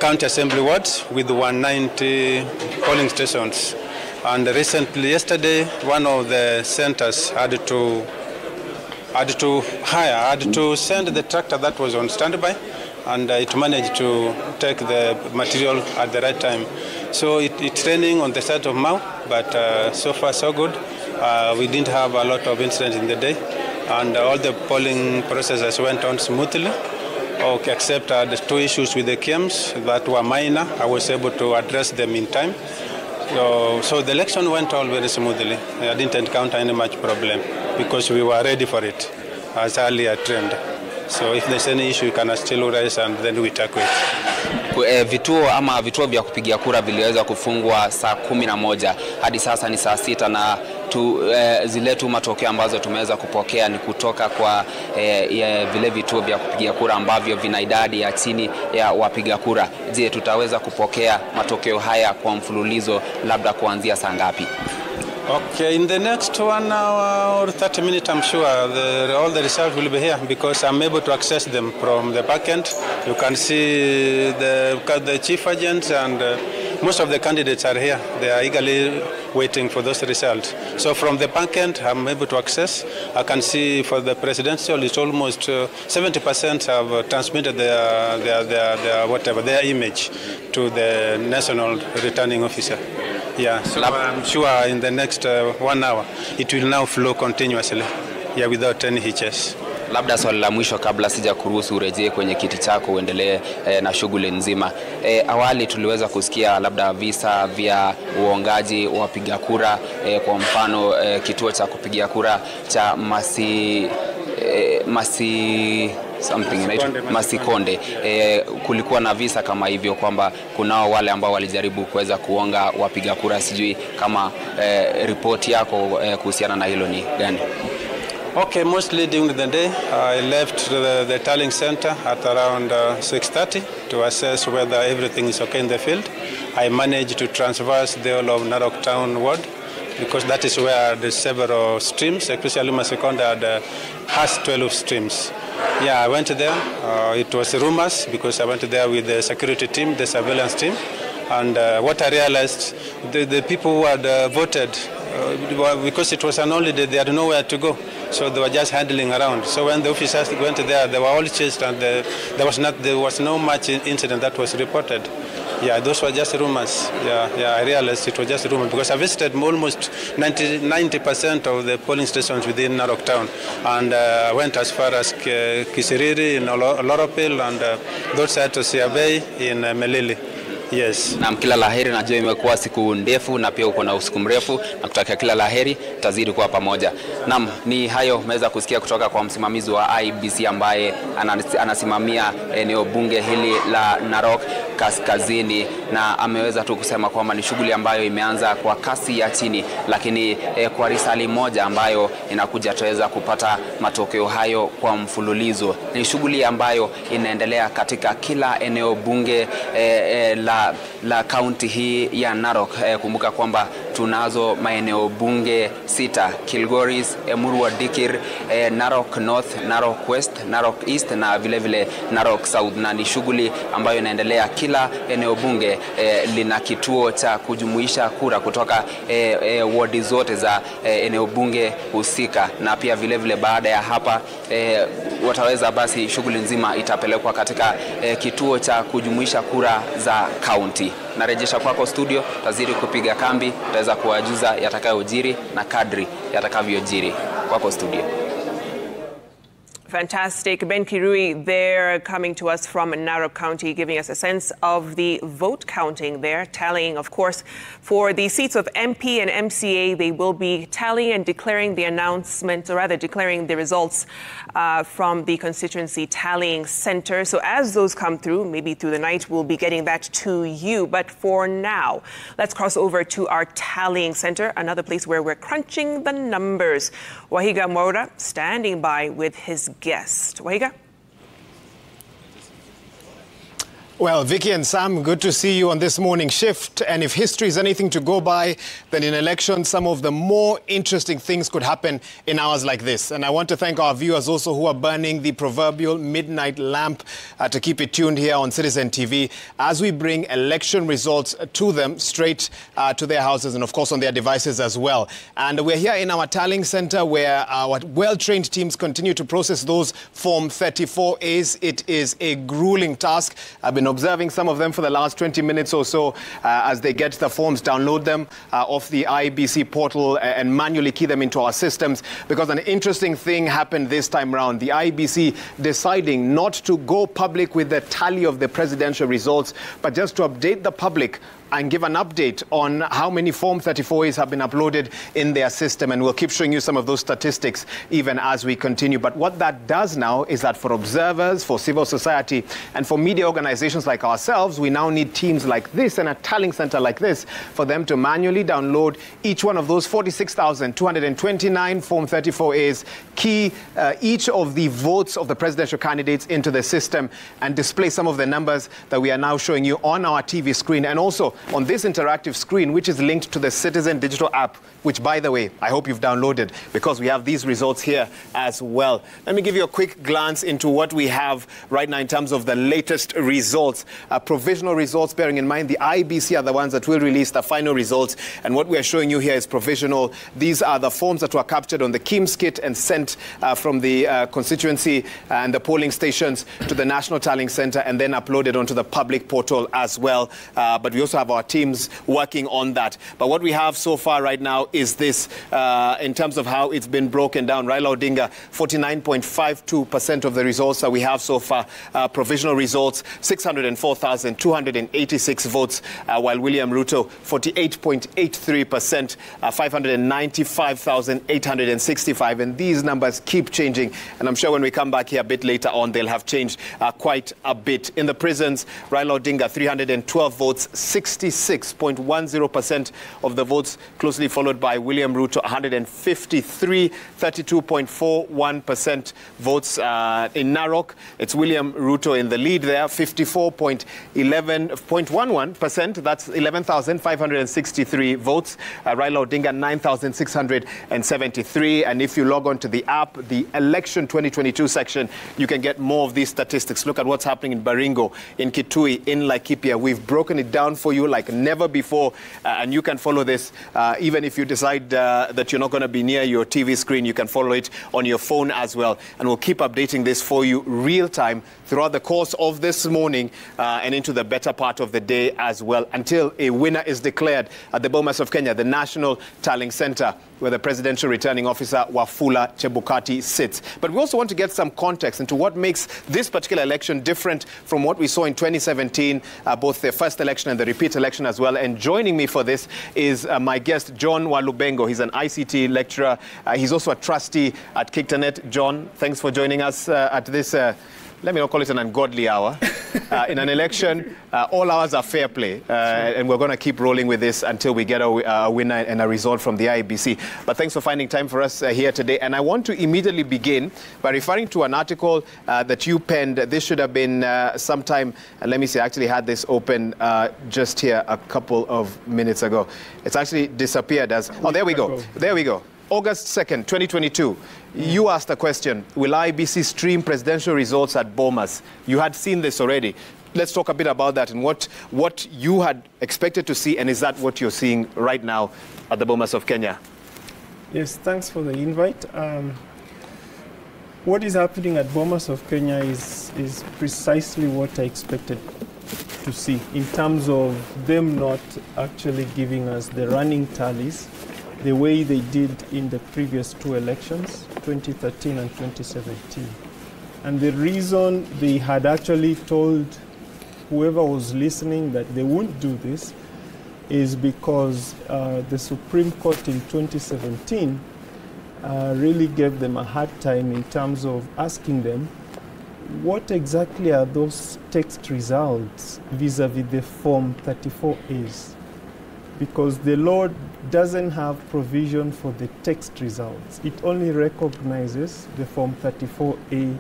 county assembly wards with 190 polling stations. And recently, yesterday, one of the centers had to send the tractor that was on standby, and it managed to take the material at the right time. So it's raining on the side of Mau, but so far so good. We didn't have a lot of incidents in the day, and all the polling processes went on smoothly, except the 2 issues with the KMs that were minor. I was able to address them in time. So the election went all very smoothly. I didn't encounter any much problem because we were ready for it as earlier trend. So if there's any issue, we can still raise and then we tackle it.
Vituo vya kupigia kura viliweza kufungwa saa 11 hadi sasa ni saa 6 na zile tu matokeo ambazo tumeweza kupokea ni kutoka kwa vile vituo vya kupigia kura ambavyo vina idadi ya chini ya wapiga kura. Je, tutaweza kupokea matokeo haya kwa mfululizo labda kuanzia saa ngapi?
Okay, in the next 1 hour or 30 minutes, I'm sure all the results will be here because I'm able to access them from the back end. You can see the chief agents and most of the candidates are here. They are eagerly waiting for those results. So from the back end, I'm able to access. I can see for the presidential, it's almost 70% have transmitted their image to the national returning officer. Yeah, so I'm sure in the next 1 hour, it will now flow continuously, without any hitches.
Labda swali la mwisho kabla sija kuruhusu urejee kwenye kiti chako uendelee na shughuli nzima. Awali tuliweza kusikia labda visa vya uongaji wa wapiga kura, kwa mfano kituo cha kupigia kura cha Masikonde. Kulikuwa na visa kama hivyo kwamba kunao wale ambao walijaribu kuweza kuonga wapiga kura. Sijui kama ripoti yako kuhusiana na hilo ni gani?
Okay, mostly during the day, I left the tallying center at around 6:30 to assess whether everything is okay in the field. I managed to traverse the whole of Narok Town ward because that is where the several streams, especially Masikonde, has 12 streams. Yeah, I went there. It was rumors because I went there with the security team, the surveillance team. And what I realized, the people who had voted, because it was an holiday, they had nowhere to go. So they were just handling around. So when the officers went there, they were all chased and there was no much incident that was reported. Yeah, those were just rumors. Yeah, I realized it was just a rumor because I visited almost 90% of the polling stations within Narok Town, and went as far as Kisiriri in Loropil and those sides of Siabei in Melili. Yes.
Na kila laheri, najua imekuwa siku ndefu na pia uko na usiku mrefu, na kutakia kila laheri, tazidi kuwa pamoja. Naam, ni hayo umeweza kusikia kutoka kwa msimamizi wa IEBC ambaye anasimamia eneo bunge hili la Narok Kaskazini, na ameweza tu kusema kwamba ni shughuli ambayo imeanza kwa kasi ya chini, lakini kwa risali moja ambayo inakuja tuweza kupata matokeo hayo kwa mfululizo. Ni shughuli ambayo inaendelea katika kila eneo bunge la kaunti hii ya Narok. Kumbuka kwamba tunazo maeneo bunge 6: Kilgoris, Emurua Dikir, Narok North, Narok West, Narok East na vile vile Narok South, na ni shughuli ambayo inaendelea. Kila eneo bunge lina kituo cha kujumuisha kura kutoka wadi zote za eneo bunge husika, na pia vile vile baada ya hapa wataweza basi shughuli nzima itapelekwa katika kituo cha kujumuisha kura za county. Narejesha kwako studio, tazidi kupiga kambi, tutaweza kuwajuza yatakayojiri na kadri yatakavyojiri. Kwako studio.
Fantastic. Ben Kirui there, coming to us from Narok County, giving us a sense of the vote counting there, tallying, of course, for the seats of MP and MCA. They will be tallying and declaring the announcement, or rather declaring the results from the constituency tallying center. So as those come through, maybe through the night, we'll be getting that to you. But for now, let's cross over to our tallying center, another place where we're crunching the numbers. Wahiga Mwaura standing by with his guest. Wahiga?
Well, Vicky and Sam, good to see you on this morning shift. And if history is anything to go by, then in elections, some of the more interesting things could happen in hours like this. And I want to thank our viewers also who are burning the proverbial midnight lamp to keep it tuned here on Citizen TV as we bring election results to them straight to their houses and, of course, on their devices as well. And we're here in our tallying center where our well-trained teams continue to process those Form 34As. It is a grueling task. I've been observing some of them for the last 20 minutes or so as they get the forms, download them off the IEBC portal and manually key them into our systems, because an interesting thing happened this time around. The IEBC deciding not to go public with the tally of the presidential results, but just to update the public and give an update on how many Form 34As have been uploaded in their system. And we'll keep showing you some of those statistics even as we continue. But what that does now is that for observers, for civil society, and for media organizations like ourselves, we now need teams like this and a tallying center like this for them to manually download each one of those 46,229 Form 34As, key each of the votes of the presidential candidates into the system, and display some of the numbers that we are now showing you on our TV screen and also on this interactive screen, which is linked to the Citizen digital app, which, by the way, I hope you've downloaded, because we have these results here as well. Let me give you a quick glance into what we have right now in terms of the latest results. Provisional results, bearing in mind the IBC are the ones that will release the final results, and what we are showing you here is provisional. These are the forms that were captured on the KIMS kit and sent from the constituency and the polling stations to the National Tallying Center and then uploaded onto the public portal as well. But we also have our teams working on that. But what we have so far right now is this, in terms of how it's been broken down. Raila Odinga, 49.52% of the results that we have so far. Provisional results, 604,286 votes, while William Ruto, 48.83%, 595,865. And these numbers keep changing. And I'm sure when we come back here a bit later on, they'll have changed quite a bit. In the prisons, Raila Odinga, 312 votes, 66.10% of the votes, closely followed by William Ruto, 153, 32.41% votes. In Narok, it's William Ruto in the lead there, 54.11%. That's 11,563 votes. Raila Odinga, 9,673. And if you log on to the app, the Election 2022 section, you can get more of these statistics. Look at what's happening in Baringo, in Kitui, in Laikipia. We've broken it down for you like never before, and you can follow this even if you decide that you're not going to be near your TV screen. You can follow it on your phone as well, and we'll keep updating this for you real time throughout the course of this morning and into the better part of the day as well, until a winner is declared at the Bomas of Kenya, the National Tallying Center, where the presidential returning officer Wafula Chebukati sits. But we also want to get some context into what makes this particular election different from what we saw in 2017, both the first election and the repeat election as well. And joining me for this is my guest, John Walubengo. He's an ICT lecturer. He's also a trustee at Kictanet. John, thanks for joining us at this let me not call it an ungodly hour. In an election, all hours are fair play, and we're going to keep rolling with this until we get a winner and a result from the IBC. But thanks for finding time for us here today. And I want to immediately begin by referring to an article that you penned. This should have been sometime, let me see, I actually had this open just here a couple of minutes ago. It's actually disappeared as, oh, there we go. There we go. August 2nd, 2022, you asked a question, will IBC stream presidential results at Bomas? You had seen this already. Let's talk a bit about that and what you had expected to see, and is that what you're seeing right now at the Bomas of Kenya?
Yes, thanks for the invite. What is happening at Bomas of Kenya is precisely what I expected to see, in terms of them not actually giving us the running tallies the way they did in the previous two elections, 2013 and 2017. And the reason they had actually told whoever was listening that they wouldn't do this is because the Supreme Court in 2017 really gave them a hard time in terms of asking them what exactly are those text results vis-a-vis the Form 34As. Because the law doesn't have provision for the text results. It only recognizes the Form 34A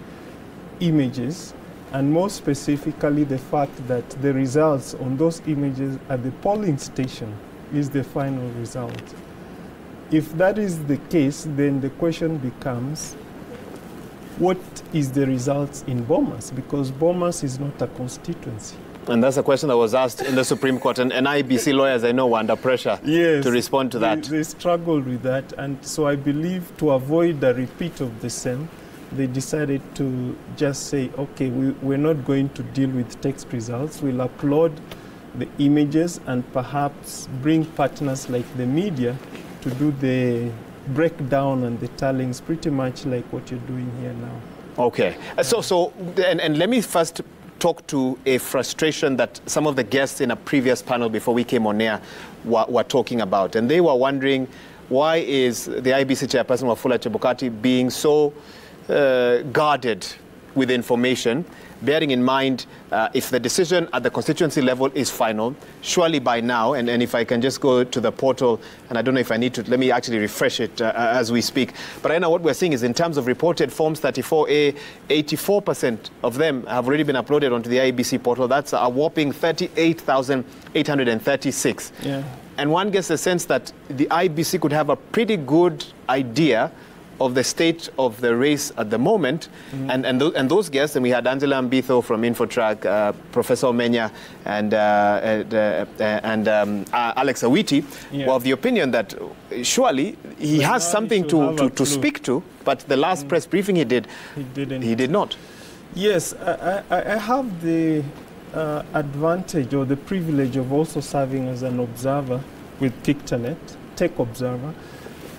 images, and more specifically the fact that the results on those images at the polling station is the final result. If that is the case, then the question becomes, what is the results in Bomas? Because Bomas is not a constituency.
And that's a question that was asked in the Supreme Court, and IBC lawyers, I know, were under pressure to respond to that.
They struggled with that, and so I believe to avoid a repeat of the same, they decided to just say, okay, we're not going to deal with text results. We'll upload the images and perhaps bring partners like the media to do the breakdown and the tellings, pretty much like what you're doing here now.
Okay. And let me first talk to a frustration that some of the guests in a previous panel before we came on air were talking about. And they were wondering, why is the IBC chairperson, Wafula Chebukati, being so guarded with information, bearing in mind if the decision at the constituency level is final, surely by now, and if I can just go to the portal, and I don't know if I need to, let me actually refresh it as we speak. But right now what we're seeing is in terms of reported Forms 34A, 84% of them have already been uploaded onto the IBC portal. That's a whopping 38,836. Yeah. And one gets the sense that the IBC could have a pretty good idea of the state of the race at the moment. Mm-hmm. and those guests, and we had Angela Mbitho from Infotrack, Professor Omenya, and Alex Awiti, were of the opinion that surely he has something to speak to, but the last press briefing he did not.
Yes, I have the advantage or the privilege of also serving as an observer with Tiktanet, Tech Observer,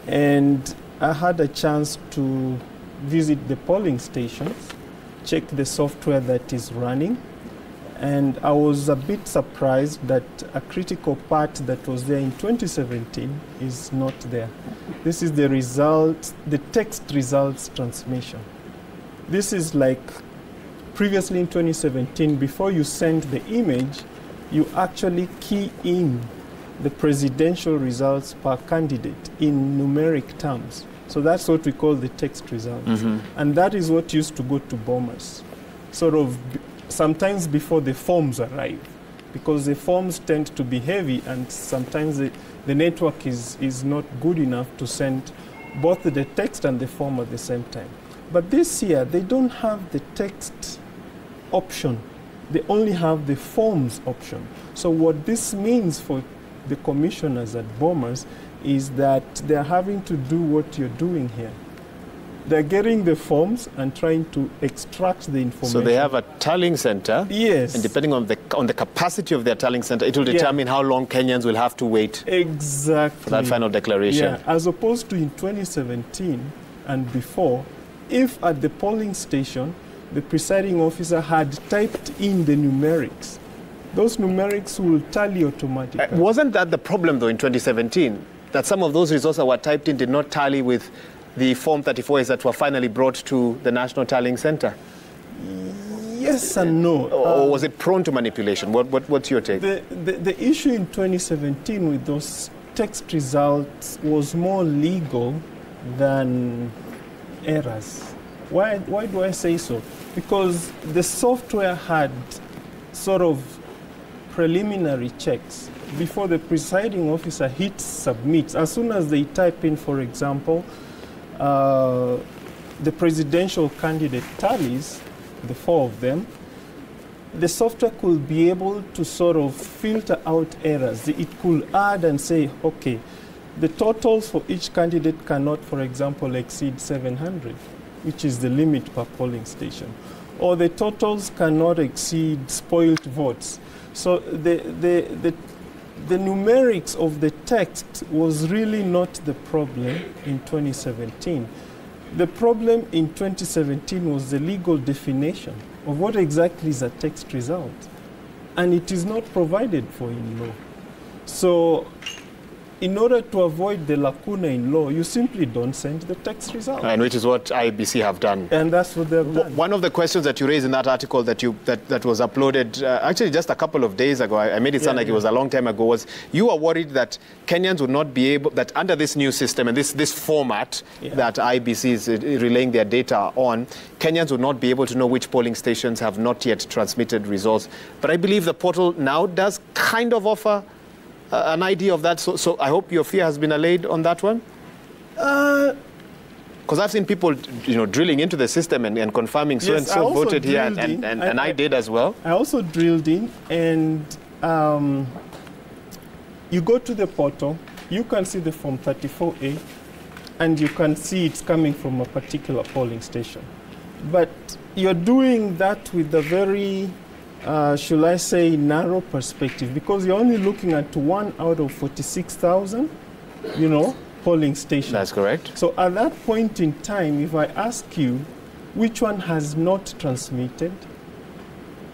and I had a chance to visit the polling stations, check the software that is running, and I was a bit surprised that a critical part that was there in 2017 is not there. This is the results, the text results transmission. This is like previously in 2017, before you send the image, you actually key in the presidential results per candidate in numeric terms. So that's what we call the text results. Mm-hmm. And that is what used to go to bombers, sort of sometimes before the forms arrive, because the forms tend to be heavy and sometimes the network is not good enough to send both the text and the form at the same time. But this year, they don't have the text option. They only have the forms option. So what this means for the commissioners at Bomas is that they're having to do what you're doing here. They're getting the forms and trying to extract the information.
So they have a tallying center.
Yes.
And depending on the capacity of their tallying center, it will determine how long Kenyans will have to wait.
Exactly.
For that final declaration.
Yeah. As opposed to in 2017 and before, if at the polling station, the presiding officer had typed in the numerics, those numerics will tally automatically.
Wasn't that the problem, though, in 2017? That some of those results that were typed in did not tally with the Form 34s that were finally brought to the National Tallying Center?
Yes and no.
Or was it prone to manipulation? What's your take?
The issue in 2017 with those text results was more legal than errors. Why do I say so? Because the software had sort of preliminary checks before the presiding officer hits submit. As soon as they type in, for example, the presidential candidate tallies, the four of them, the software could be able to sort of filter out errors. It could add and say, okay, the totals for each candidate cannot, for example, exceed 700, which is the limit per polling station. Or the totals cannot exceed spoiled votes. So the numerics of the text was really not the problem in 2017. The problem in 2017 was the legal definition of what exactly is a text result. And it is not provided for in law. So in order to avoid the lacuna in law, you simply don't send the text result.
And which is what IBC have done.
And that's what they've done.
One of the questions that you raised in that article that was uploaded actually just a couple of days ago, I made it sound like it was a long time ago, was you are worried that Kenyans would not be able, that under this new system and this format that IBC is relaying their data on, Kenyans would not be able to know which polling stations have not yet transmitted results. But I believe the portal now does kind of offer an idea of that, so I hope your fear has been allayed on that one? Because I've seen people, drilling into the system and confirming so-and-so voted here, and I did as well.
I also drilled in, and you go to the portal, you can see the Form 34A, and you can see it's coming from a particular polling station. But you're doing that with a very should I say, narrow perspective, because you're only looking at 1 out of 46,000, polling stations.
That's correct.
So at that point in time, if I ask you which one has not transmitted,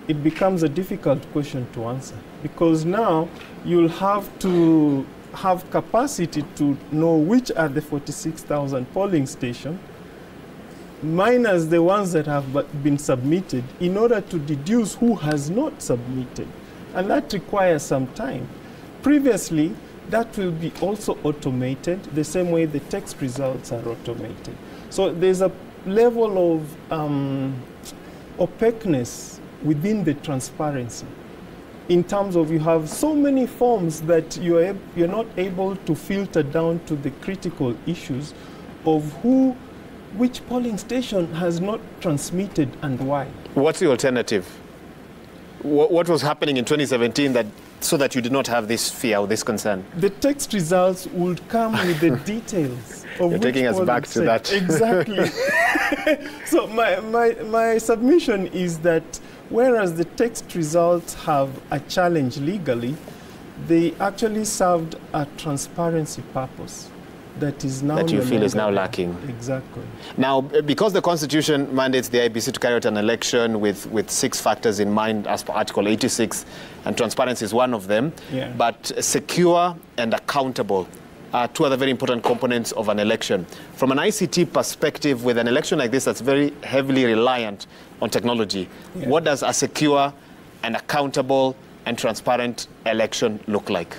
it becomes a difficult question to answer, because now you'll have to have capacity to know which are the 46,000 polling stations minus the ones that have been submitted in order to deduce who has not submitted. And that requires some time. Previously, that will be also automated the same way the text results are automated. So there's a level of opaqueness within the transparency, in terms of you have so many forms that you're not able to filter down to the critical issues of which polling station has not transmitted and why.
What's the alternative? What was happening in 2017 so that you did not have this fear or this concern?
The text results would come with the details of
You're taking us back to that.
Exactly. So my submission is that whereas the text results have a challenge legally, they actually served a transparency purpose that is now
that you feel is now lacking.
Exactly.
Now, because the Constitution mandates the IEBC to carry out an election with 6 factors in mind as per Article 86, and transparency is one of them, but secure and accountable are 2 other very important components of an election. From an ICT perspective, with an election like this that's very heavily reliant on technology, what does a secure and accountable and transparent election look like?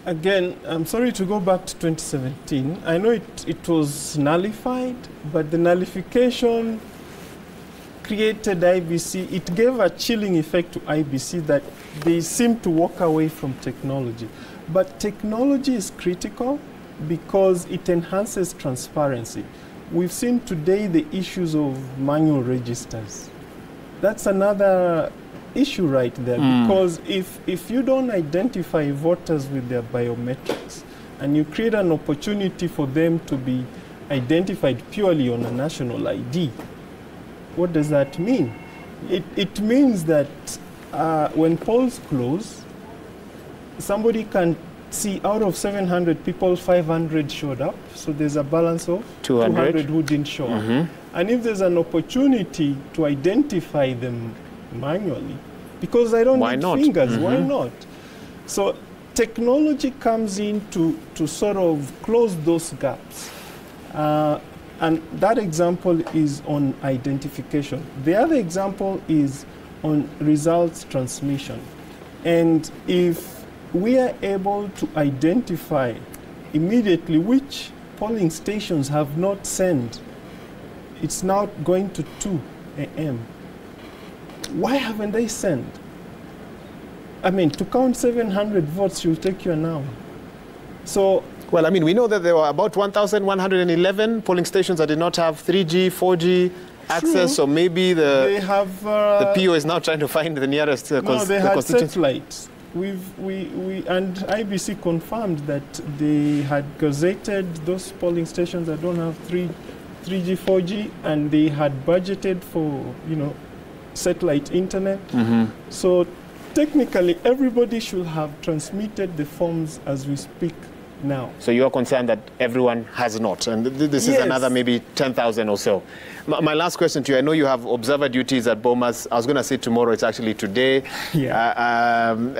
Again, I'm sorry to go back to 2017. I know it was nullified, but the nullification created IBC. It gave a chilling effect to IBC that they seemed to walk away from technology. But technology is critical because it enhances transparency. We've seen today the issues of manual registers. That's another issue right there, because if you don't identify voters with their biometrics and you create an opportunity for them to be identified purely on a national ID, what does that mean? It means that when polls close, somebody can see out of 700 people, 500 showed up, so there's a balance of 200 who didn't show up. And if there's an opportunity to identify them manually, because I don't need fingers, why not? So technology comes in to sort of close those gaps. And that example is on identification. The other example is on results transmission. And if we are able to identify immediately which polling stations have not sent, it's now going to 2 a.m. Why haven't they sent? I mean, to count 700 votes will take you an hour. So,
well, I mean, we know that there were about 1,111 polling stations that did not have 3G, 4G access, so maybe the PO is now trying to find the nearest
no, they had satellites. And IBC confirmed that they had gazetted those polling stations that don't have 3G, 4G, and they had budgeted for, satellite internet. So technically, everybody should have transmitted the forms as we speak now.
So you are concerned that everyone has not, and this is another maybe 10,000 or so. My last question to you, I know you have observer duties at Bomas. I was going to say tomorrow, it's actually today. So I'm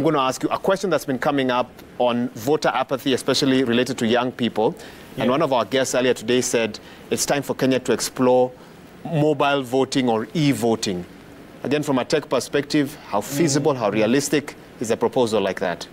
going to ask you a question that's been coming up on voter apathy, especially related to young people. And one of our guests earlier today said it's time for Kenya to explore mobile voting or e-voting. Again, from a tech perspective, how feasible, how realistic is a proposal like that?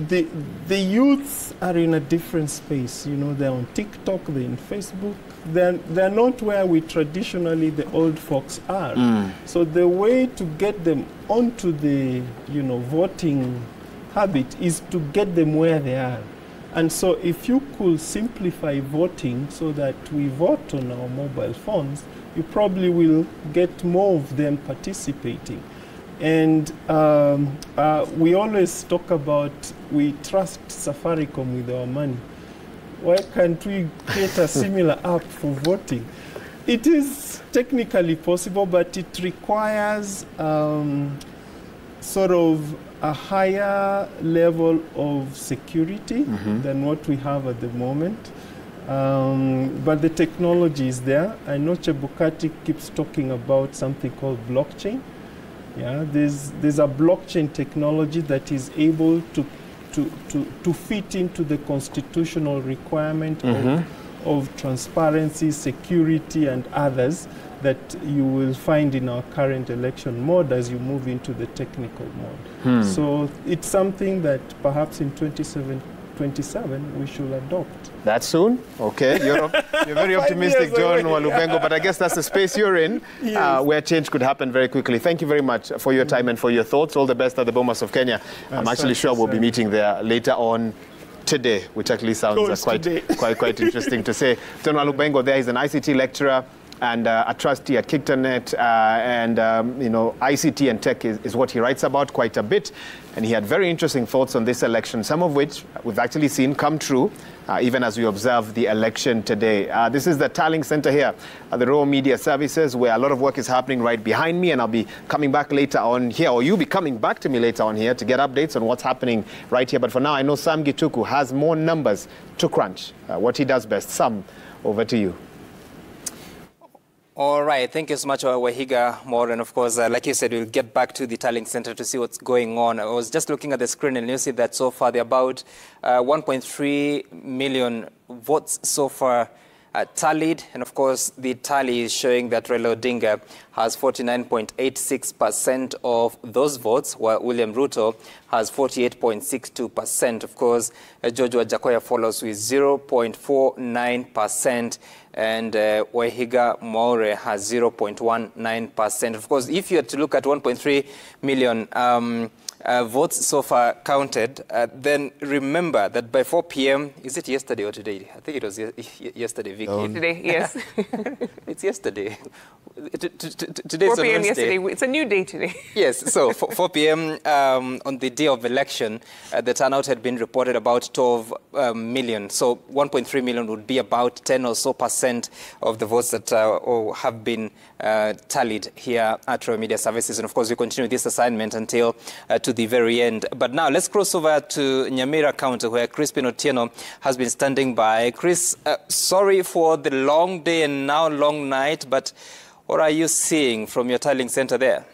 The youths are in a different space. They're on TikTok, they're in Facebook. They're not where we traditionally, the old folks are. So the way to get them onto the, voting habit is to get them where they are. And so if you could simplify voting so that we vote on our mobile phones, you probably will get more of them participating. And we always talk about we trust Safaricom with our money. Why can't we create a similar app for voting? It is technically possible, but it requires sort of a higher level of security than what we have at the moment. But the technology is there. I know Chebukati keeps talking about something called blockchain. Yeah, there's a blockchain technology that is able to fit into the constitutional requirement of transparency, security, and others that you will find in our current election mode as you move into the technical mode. So it's something that perhaps in 2027 we should adopt.
That soon? Okay, you're very optimistic, John Walubengo, but I guess that's the space you're in, where change could happen very quickly. Thank you very much for your time and for your thoughts. All the best at the Bomas of Kenya. I'm actually sure we'll be meeting there later on today, which actually sounds quite interesting to say. John Walubengo there is an ICT lecturer and a trustee at Kicternet, and you know, ICT and tech is what he writes about quite a bit, and he had very interesting thoughts on this election, some of which we've actually seen come true, even as we observe the election today. This is the Tallying Center here at the Raw Media Services, where a lot of work is happening right behind me, and I'll be coming back later on here, or you'll be coming back to me later on here to get updates on what's happening right here. But for now, I know Sam Gituku has more numbers to crunch, what he does best. Sam, over to you.
All right, thank you so much, Wahiga Moore. And of course, like you said, we'll get back to the Tallying Center to see what's going on. I was just looking at the screen, and you see that so far there are about 1.3 million votes so far tallied. And of course, the tally is showing that Raila Odinga has 49.86% of those votes, while William Ruto has 48.62%. Of course, George Wajakoya follows with 0.49%. And Wahiga Maure has 0.19%. Of course, if you had to look at 1.3 million votes so far counted, then remember that by 4 p.m., is it yesterday or today? I think it was yesterday, Vicky.
Yesterday, yes.
It's yesterday. Today's
4 p.m. yesterday. It's a new day today.
Yes, so 4 p.m. On the day of election, the turnout had been reported about 12 million. So 1.3 million would be about 10 or so % of the votes that have been tallied here at Raw Media Services. And of course, we continue this assignment until to the very end. But now let's cross over to Nyamira County, where Crispin Otieno has been standing by. Chris, sorry for the long day and now long night, but what are you seeing from your tallying center there?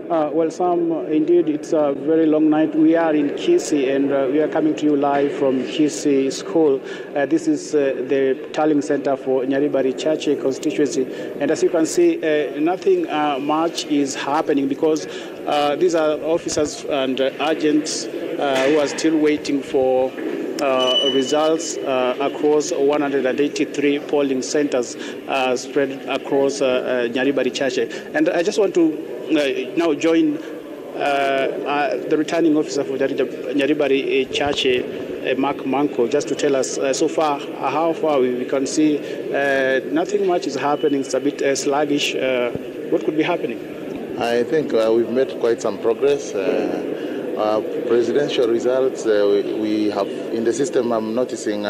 Well, Sam, indeed, it's a very long night. We are in Kisii, and we are coming to you live from Kisii School. This is the tallying center for Nyaribari Chache constituency. And as you can see, nothing much is happening because these are officers and agents who are still waiting for results across 183 polling centers spread across Nyaribari Chache. And I just want to now join the returning officer for Nyaribari Chache, Mark Manko, just to tell us so far how far we can see nothing much is happening. It's a bit sluggish. What could be happening?
I think we've made quite some progress. Presidential results, we have in the system. I'm noticing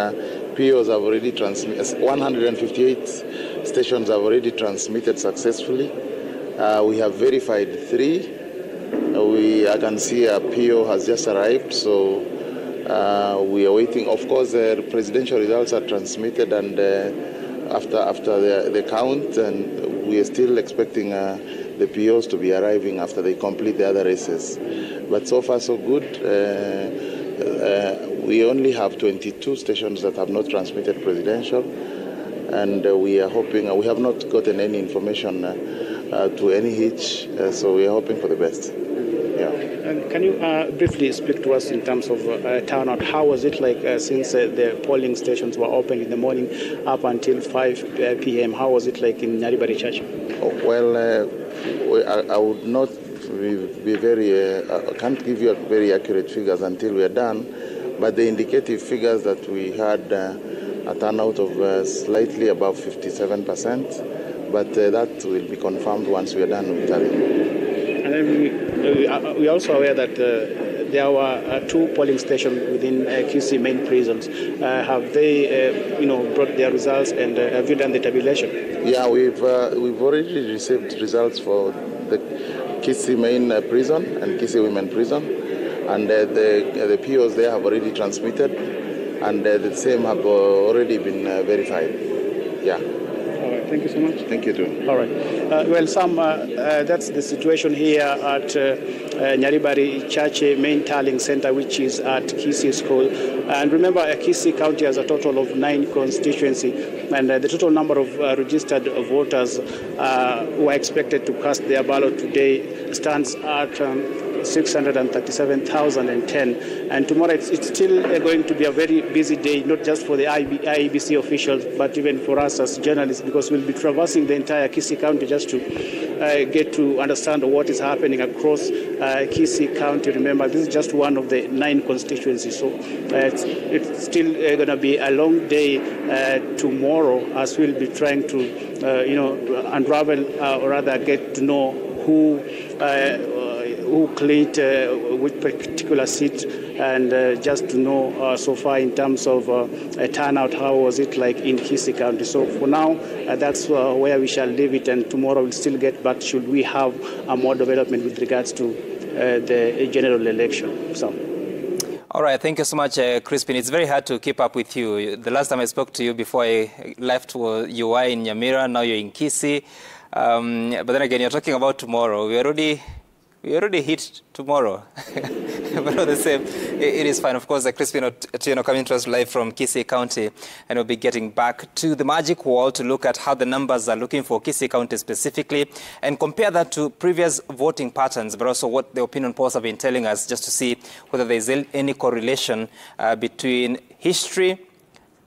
POs have already transmitted. 158 stations have already transmitted successfully. We have verified 3. I can see a PO has just arrived, so we are waiting. Of course, the presidential results are transmitted, and after the count, and we are still expecting the POs to be arriving after they complete the other races. But so far, so good. We only have 22 stations that have not transmitted presidential, and we are hoping. We have not gotten any information to any hitch, so we are hoping for the best. Yeah.
And can you briefly speak to us in terms of turnout? How was it like since the polling stations were open in the morning up until 5 p.m.? How was it like in Nyaribari Church?
Well, I would not be very, I can't give you very accurate figures until we are done, but the indicative figures that we had a turnout of slightly above 57%, but that will be confirmed once we are done with tallying.
And then we are also aware that there were 2 polling stations within Kisii main prisons. Have they, brought their results, and have you done the tabulation?
Yeah, we've already received results for the Kisii main prison and Kisii women prison. and the POs there have already transmitted, and the same have already been verified. Yeah.
All right, thank you so much.
Thank you too.
All right. Well, Sam, that's the situation here at Nyaribari Chache main tallying center, which is at Kisii School. And remember, Kisii County has a total of 9 constituencies, and the total number of registered voters who are expected to cast their ballot today stands at 637,010. And tomorrow it's still going to be a very busy day, not just for the IEBC officials, but even for us as journalists, because we'll be traversing the entire Kisii County just to get to understand what is happening across Kisii County. Remember, this is just one of the 9 constituencies, so it's still going to be a long day tomorrow, as we'll be trying to, unravel or rather get to know who claimed which particular seat, and just to know so far in terms of turnout, how was it like in Kisii County. So for now, that's where we shall leave it, and tomorrow we'll still get back should we have more development with regards to the general election. So.
All right, thank you so much, Crispin. It's very hard to keep up with you. The last time I spoke to you before I left, you were in Nyamira, now you're in Kisii. But then again, you're talking about tomorrow. We already hit tomorrow. But all the same, it is fine. Of course, Crispin Otieno coming to us live from Kisii County, and we'll be getting back to the magic wall to look at how the numbers are looking for Kisii County specifically, and compare that to previous voting patterns, but also what the opinion polls have been telling us, just to see whether there is any correlation between history,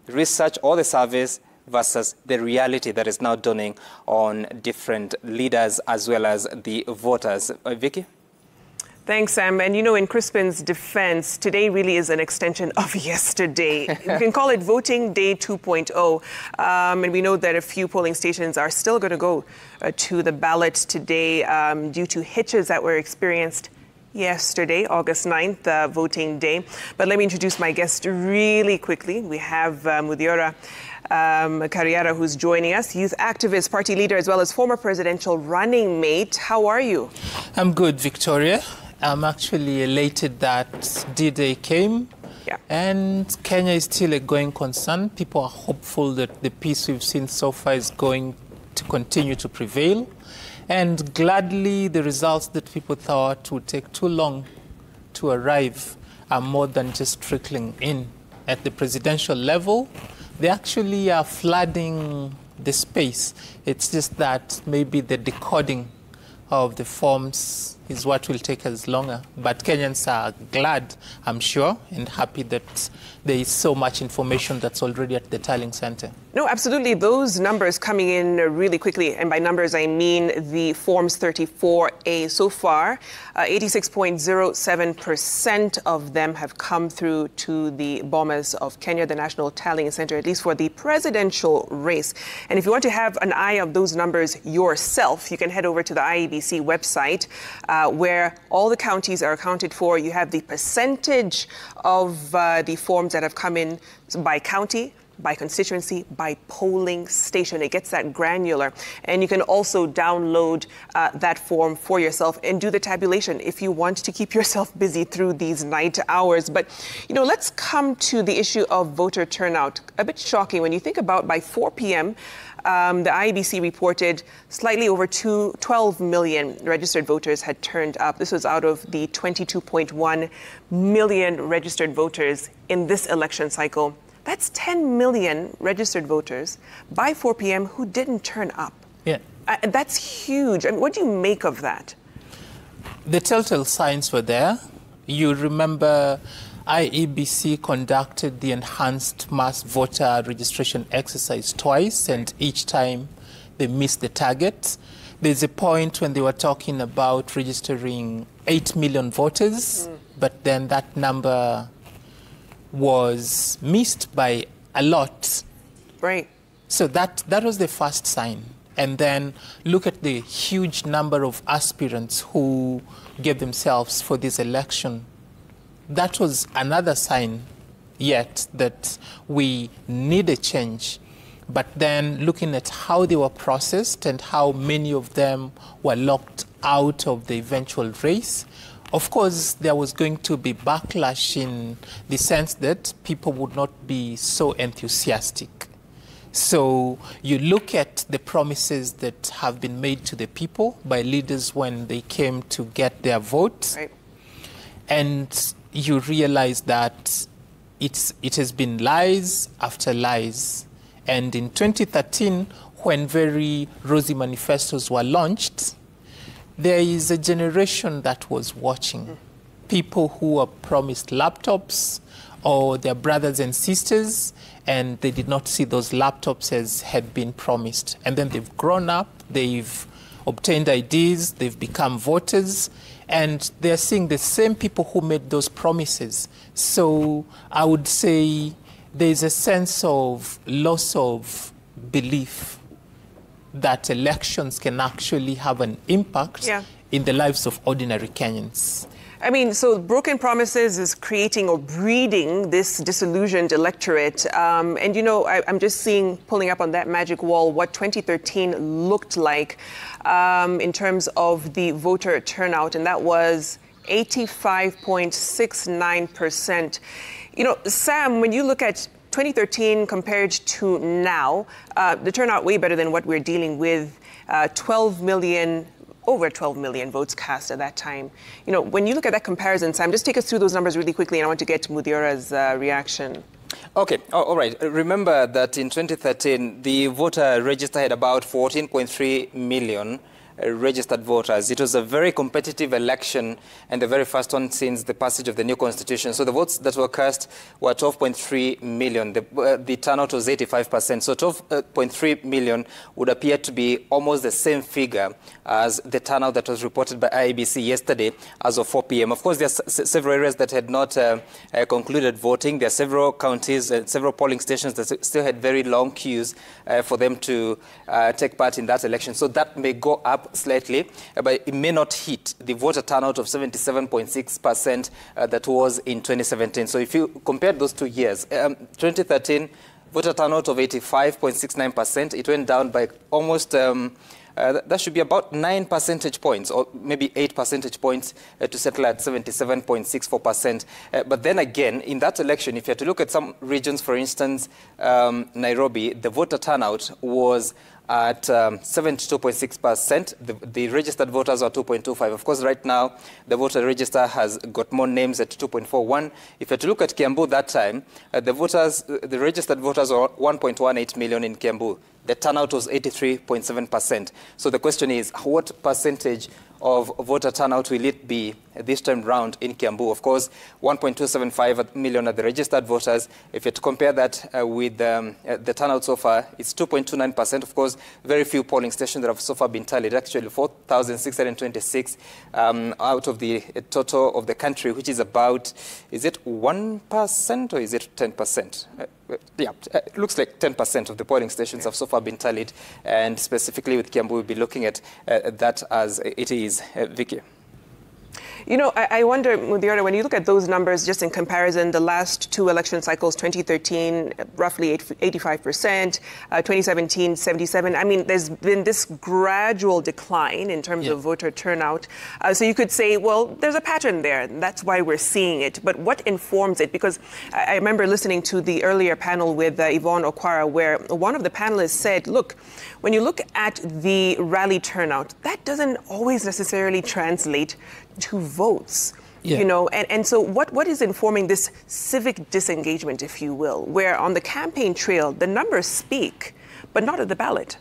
research, or the surveys versus the reality that is now dawning on different leaders as well as the voters. Vicky?
Thanks, Sam. And you know, in Crispin's defense, today really is an extension of yesterday. You can call it Voting Day 2.0. And we know that a few polling stations are still going to go to the ballot today due to hitches that were experienced yesterday, August 9th, voting day. But let me introduce my guest really quickly. We have Mudhora Karriara, who's joining us, youth activist, party leader, as well as former presidential running mate. How are you?
I'm good, Victoria. I'm actually elated that D-Day came.
Yeah.
And Kenya is still a going concern. People are hopeful that the peace we've seen so far is going to continue to prevail. And gladly, the results that people thought would take too long to arrive are more than just trickling in. At the presidential level, they actually are flooding the space. It's just that maybe the decoding of the forms is what will take us longer. But Kenyans are glad, I'm sure, and happy that there is so much information that's already at the tallying center.
No, absolutely. Those numbers coming in really quickly, and by numbers I mean the Forms 34A. So far, 86.07% of them have come through to the Bomas of Kenya, the National Tallying Center, at least for the presidential race. And if you want to have an eye of those numbers yourself, you can head over to the IEBC website where all the counties are accounted for. You have the percentage of the forms that have come in by county, by constituency, by polling station. It gets that granular. And you can also download that form for yourself and do the tabulation if you want to keep yourself busy through these night hours. But, you know, let's come to the issue of voter turnout. A bit shocking when you think about by 4 p.m., the IEBC reported slightly over 12 million registered voters had turned up. This was out of the 22.1 million registered voters in this election cycle. That's 10 million registered voters by 4 p.m. who didn't turn up.
Yeah.
That's huge. I mean, what do you make of that?
The telltale signs were there. You remember IEBC conducted the enhanced mass voter registration exercise twice, and each time they missed the target. There's a point when they were talking about registering 8 million voters, but then that number was missed by a lot.
Right.
So that was the first sign. And then look at the huge number of aspirants who gave themselves for this election. That was another sign yet that we need a change. But then looking at how they were processed and how many of them were locked out of the eventual race, Of course, there was going to be backlash in the sense that people would not be so enthusiastic. So you look at the promises that have been made to the people by leaders when they came to get their votes,
right,
and you realize that it has been lies after lies. And in 2013, when very rosy manifestos were launched, there is a generation that was watching. People who were promised laptops or their brothers and sisters, and they did not see those laptops as had been promised. And then they've grown up, they've obtained IDs, they've become voters, and they're seeing the same people who made those promises. So I would say there's a sense of loss of belief that elections can actually have an impact in the lives of ordinary Kenyans.
I mean, so broken promises is creating or breeding this disillusioned electorate. And, you know, I'm just pulling up on that magic wall, what 2013 looked like in terms of the voter turnout, and that was 85.69%. You know, Sam, when you look at 2013 compared to now, the turnout way better than what we're dealing with, over 12 million votes cast at that time. You know, when you look at that comparison, Sam, just take us through those numbers really quickly, and I want to get to Mudiora's reaction.
Okay, all right. Remember that in 2013, the voter register had about 14.3 million registered voters. It was a very competitive election and the very first one since the passage of the new constitution. So the votes that were cast were 12.3 million. The turnout was 85%. So 12.3 million would appear to be almost the same figure as the turnout that was reported by IEBC yesterday as of 4 p.m. Of course, there are several areas that had not concluded voting. There are several counties and several polling stations that still had very long queues for them to take part in that election. So that may go up slightly, but it may not hit the voter turnout of 77.6% that was in 2017. So if you compare those 2 years, 2013, voter turnout of 85.69%, it went down by almost, that should be about 9 percentage points, or maybe 8 percentage points to settle at 77.64%. But then again, in that election, if you had to look at some regions, for instance, Nairobi, the voter turnout was at 72.6%. The registered voters are 2.25. Of course, right now, the voter register has got more names at 2.41. If you had to look at Kiambu that time, the registered voters are 1.18 million in Kiambu. The turnout was 83.7%. So the question is, what percentage of voter turnout will it be this time round in Kiambu? Of course, 1.275 million are the registered voters. If you had to compare that with the turnout so far, it's 2.29%. Of course, very few polling stations that have so far been tallied. Actually, 4,626 out of the total of the country, which is about, is it 1% or is it 10%? Yeah, it looks like 10% of the polling stations have so far been tallied, and specifically with Kiambu, we'll be looking at that as it is. Vicky.
You know, I wonder, Mudiora, when you look at those numbers just in comparison, the last two election cycles, 2013, roughly 85%, 2017, 77%. I mean, there's been this gradual decline in terms of voter turnout. So you could say, well, there's a pattern there. And that's why we're seeing it. But what informs it? Because I remember listening to the earlier panel with Yvonne Okwara, where one of the panelists said, look, when you look at the rally turnout, that doesn't always necessarily translate to votes, you know, and so what is informing this civic disengagement, if you will, where on the campaign trail, the numbers speak, but not at the ballot?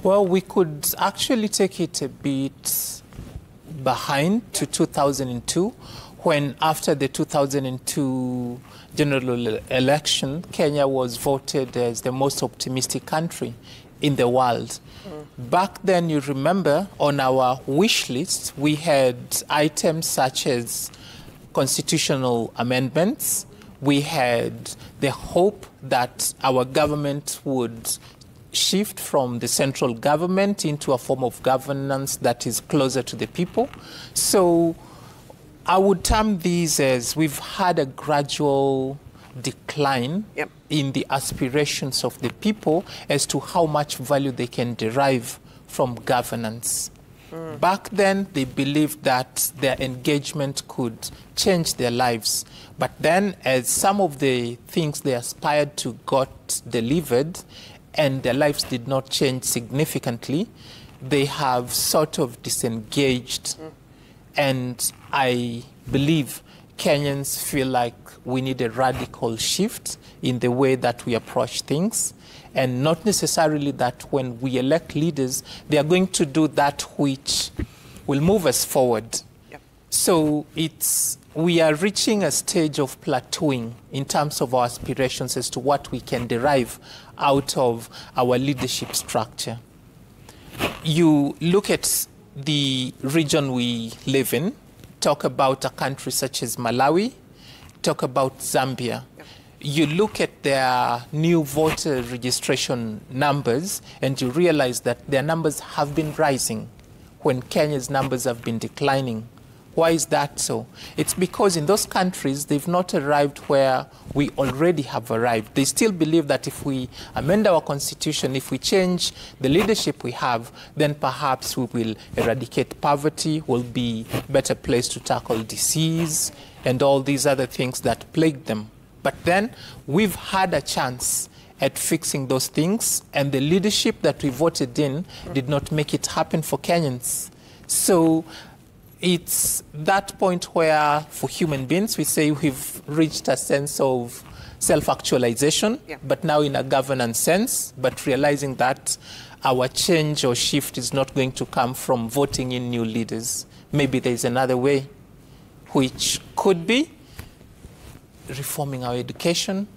Well, we could actually take it a bit behind to 2002, when after the 2002 general election, Kenya was voted as the most optimistic country in the world. Back then, you remember, on our wish list, we had items such as constitutional amendments. We had the hope that our government would shift from the central government into a form of governance that is closer to the people. So I would term these as we've had a gradual decline in the aspirations of the people as to how much value they can derive from governance. Back then, they believed that their engagement could change their lives. But then, as some of the things they aspired to got delivered, and their lives did not change significantly, they have sort of disengaged. And I believe Kenyans feel like we need a radical shift in the way that we approach things, and not necessarily that when we elect leaders, they are going to do that which will move us forward. Yep. So we are reaching a stage of plateauing in terms of our aspirations as to what we can derive out of our leadership structure. You look at the region we live in, talk about a country such as Malawi, talk about Zambia. You look at their new voter registration numbers and you realize that their numbers have been rising when Kenya's numbers have been declining. Why is that so? It's because in those countries, they've not arrived where we already have arrived. They still believe that if we amend our constitution, if we change the leadership we have, then perhaps we will eradicate poverty, we'll be a better place to tackle disease and all these other things that plague them. But then we've had a chance at fixing those things, and the leadership that we voted in did not make it happen for Kenyans. So it's that point where, for human beings, we say we've reached a sense of self-actualization, but now in a governance sense, but realizing that our change or shift is not going to come from voting in new leaders. Maybe there's another way, which could be reforming our education,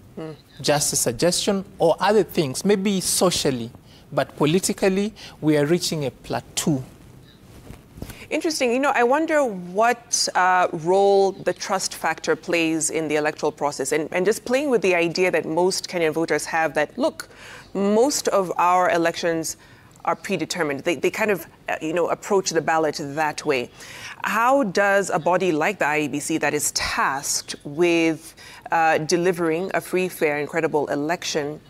just a suggestion, or other things, maybe socially, but politically, we are reaching a plateau.
Interesting. You know, I wonder what role the trust factor plays in the electoral process, and just playing with the idea that most Kenyan voters have that, look, most of our elections are predetermined. They kind of, approach the ballot that way. How does a body like the IEBC that is tasked with delivering a free, fair, and credible election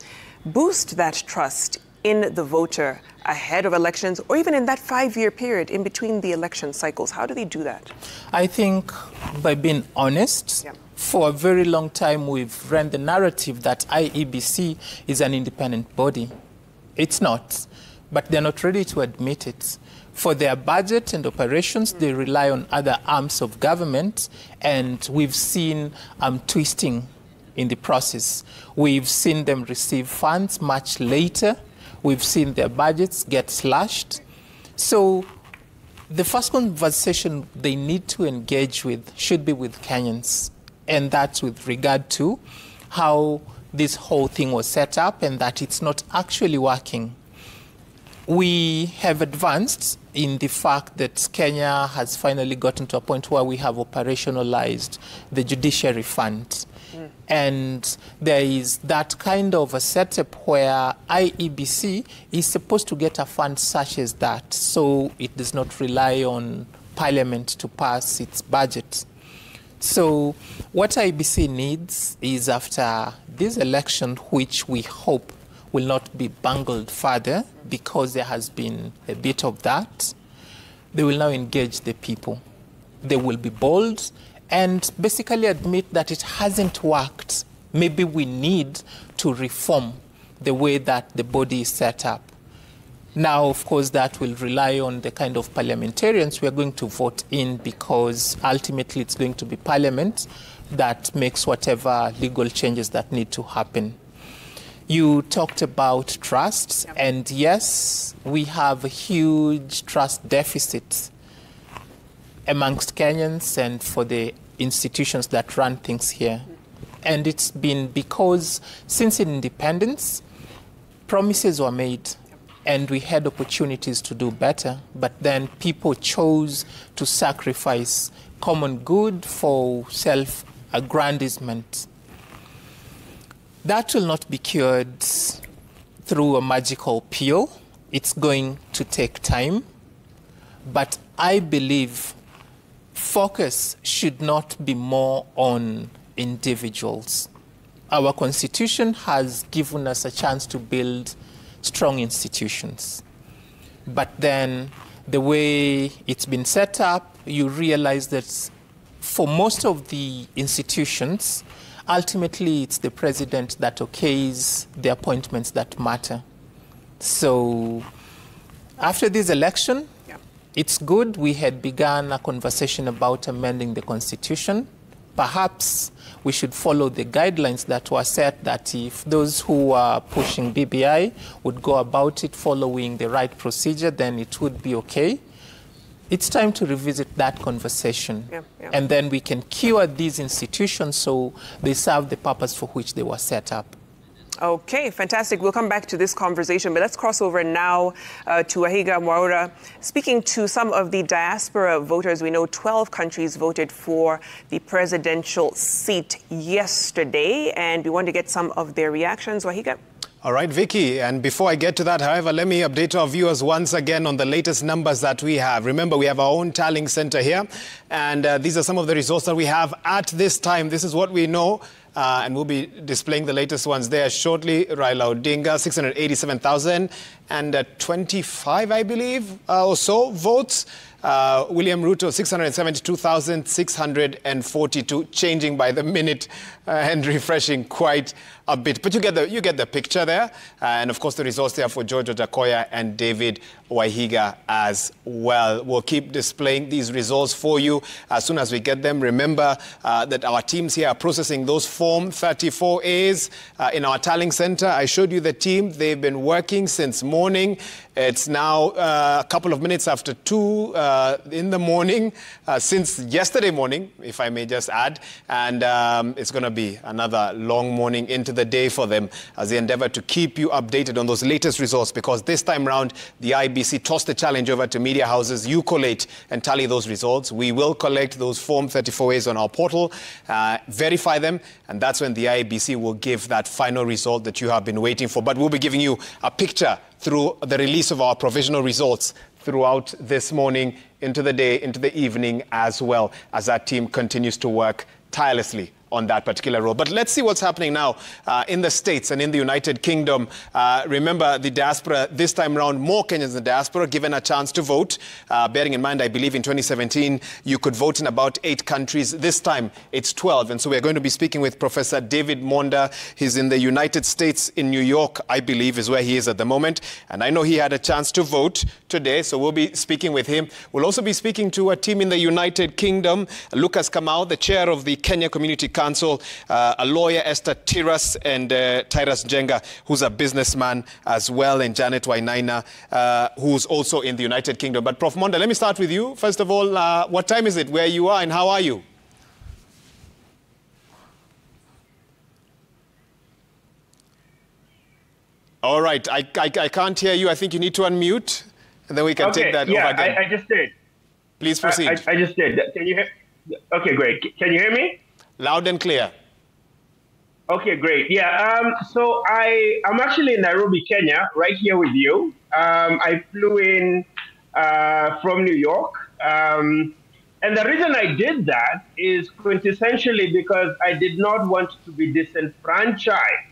boost that trust in the voter ahead of elections, or even in that 5-year period in between the election cycles? How do they do that?
I think by being honest. Yeah. For a very long time, we've ran the narrative that IEBC is an independent body. It's not, but they're not ready to admit it. For their budget and operations, they rely on other arms of government, and we've seen twisting in the process. We've seen them receive funds much later. We've seen their budgets get slashed. So the first conversation they need to engage with should be with Kenyans, and that's with regard to how this whole thing was set up and that it's not actually working. We have advanced in the fact that Kenya has finally gotten to a point where we have operationalized the judiciary fund. And there is that kind of a setup where IEBC is supposed to get a fund such as that, so it does not rely on Parliament to pass its budget. So what IEBC needs is, after this election, which we hope will not be bungled further because there has been a bit of that, they will now engage the people. They will be bold and basically admit that it hasn't worked. Maybe we need to reform the way that the body is set up. Now, of course, that will rely on the kind of parliamentarians we are going to vote in, because ultimately it's going to be Parliament that makes whatever legal changes that need to happen. You talked about trust, and yes, we have a huge trust deficit amongst Kenyans and for the institutions that run things here. And it's been because since independence, promises were made and we had opportunities to do better, but then people chose to sacrifice common good for self-aggrandizement. That will not be cured through a magical pill. It's going to take time, but I believe focus should not be more on individuals. Our Constitution has given us a chance to build strong institutions, but then the way it's been set up, you realize that for most of the institutions, ultimately it's the president that okays the appointments that matter. So after this election, it's good. We had begun a conversation about amending the constitution. Perhaps we should follow the guidelines that were set, that if those who are pushing BBI would go about it following the right procedure, then it would be okay. It's time to revisit that conversation. And then we can cure these institutions so they serve the purpose for which they were set up.
Okay, fantastic. We'll come back to this conversation, but let's cross over now to Wahiga Mwaura. Speaking to some of the diaspora voters, we know 12 countries voted for the presidential seat yesterday, and we want to get some of their reactions. Wahiga?
All right, Vicky, and before I get to that, however, let me update our viewers once again on the latest numbers that we have. Remember, we have our own tallying center here, and these are some of the results that we have at this time. This is what we know. And we'll be displaying the latest ones there shortly. Raila Odinga, 687,025, I believe, or so votes. William Ruto, 672,642, changing by the minute and refreshing quite a bit. But you get the picture there. And of course, the results there for George Ojakoya and David Wahiga as well. We'll keep displaying these results for you as soon as we get them. Remember that our teams here are processing those Form 34As in our tallying center. I showed you the team. They've been working since morning. It's now a couple of minutes after 2 in the morning, since yesterday morning, if I may just add. And it's going to be another long morning into the day for them as they endeavor to keep you updated on those latest results, because this time round, the IBC tossed the challenge over to media houses. You collate and tally those results. We will collect those Form 34As on our portal, verify them, and that's when the IBC will give that final result that you have been waiting for. But we'll be giving you a picture through the release of our provisional results throughout this morning, into the day, into the evening as well, as that team continues to work tirelessly on that particular role. But let's see what's happening now in the States and in the United Kingdom. Remember, the diaspora, this time around, more Kenyans in the diaspora given a chance to vote. Bearing in mind, I believe in 2017, you could vote in about 8 countries. This time, it's 12. And so we're going to be speaking with Professor David Monda. He's in the United States, in New York, I believe, is where he is at the moment. And I know he had a chance to vote today, so we'll be speaking with him. We'll also be speaking to a team in the United Kingdom. Lucas Kamau, the chair of the Kenya Community Council, a lawyer, Esther Tiras, and Tyrus Njenga, who's a businessman as well, and Janet Wainaina, who's also in the United Kingdom. But Prof. Monda, let me start with you. First of all, what time is it where you are and how are you? All right, I can't hear you. I think you need to unmute, and then we can take that over again.
I just did.
Please proceed.
I just did. Can you hear? Okay, great. Can you hear me?
Loud and clear.
Okay, great. Yeah, so I'm actually in Nairobi, Kenya, right here with you. I flew in from New York. And the reason I did that is quintessentially because I did not want to be disenfranchised.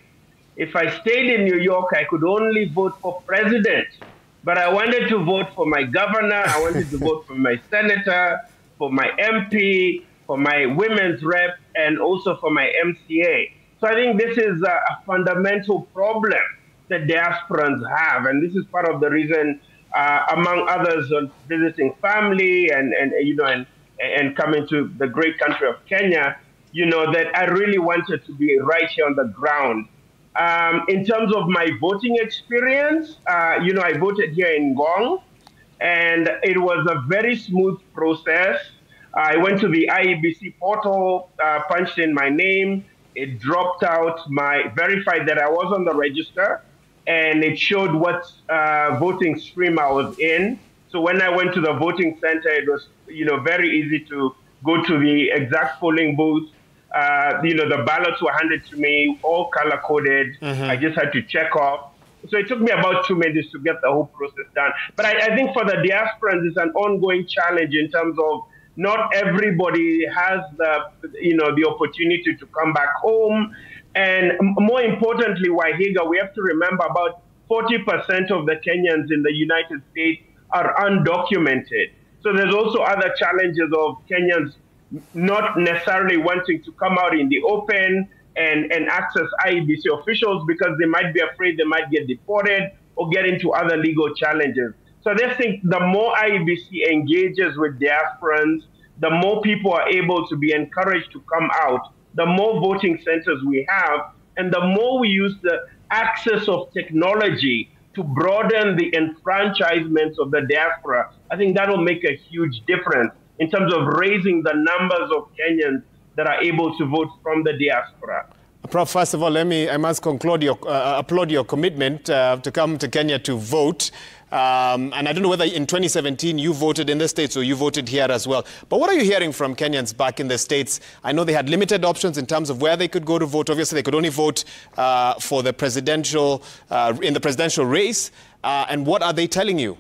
If I stayed in New York, I could only vote for president. But I wanted to vote for my governor. I wanted to vote for my senator, for my MP, for my women's rep, and also for my MCA. So I think this is a fundamental problem that diasporans have. And this is part of the reason, among others, on visiting family and coming to the great country of Kenya, that I really wanted to be right here on the ground. In terms of my voting experience, I voted here in Ngong, and it was a very smooth process. I went to the IEBC portal, punched in my name. It dropped out verified that I was on the register, and it showed what voting stream I was in. So when I went to the voting center, it was, very easy to go to the exact polling booth. The ballots were handed to me, all color-coded. I just had to check off. So it took me about 2 minutes to get the whole process done. But I think for the diasporans, it's an ongoing challenge in terms of not everybody has the opportunity to come back home. And more importantly, Wahiga, we have to remember about 40% of the Kenyans in the United States are undocumented. So there's also other challenges of Kenyans not necessarily wanting to come out in the open and access IEBC officials because they might be afraid they might get deported or get into other legal challenges. So I just think the more IEBC engages with diasporans, the more people are able to be encouraged to come out, the more voting centers we have, and the more we use the access of technology to broaden the enfranchisement of the diaspora. I think that will make a huge difference in terms of raising the numbers of Kenyans that are able to vote from the diaspora.
Prof, first of all, I must applaud your commitment to come to Kenya to vote. And I don't know whether in 2017 you voted in the States or you voted here as well. But what are you hearing from Kenyans back in the States? I know they had limited options in terms of where they could go to vote. Obviously, they could only vote for the presidential, in the presidential race. And what are they telling you?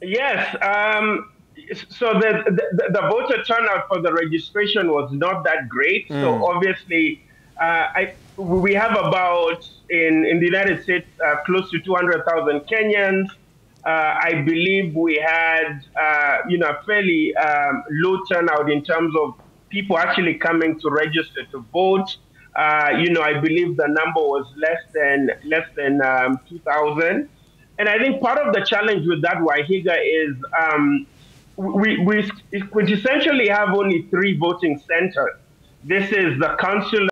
Yes. So the voter turnout for the registration was not that great. So obviously, we have about, in the United States, close to 200,000 Kenyans. I believe we had, a fairly low turnout in terms of people actually coming to register to vote. I believe the number was less than 2,000. And I think part of the challenge with that, Wahiga, is we essentially have only 3 voting centers. This is the consular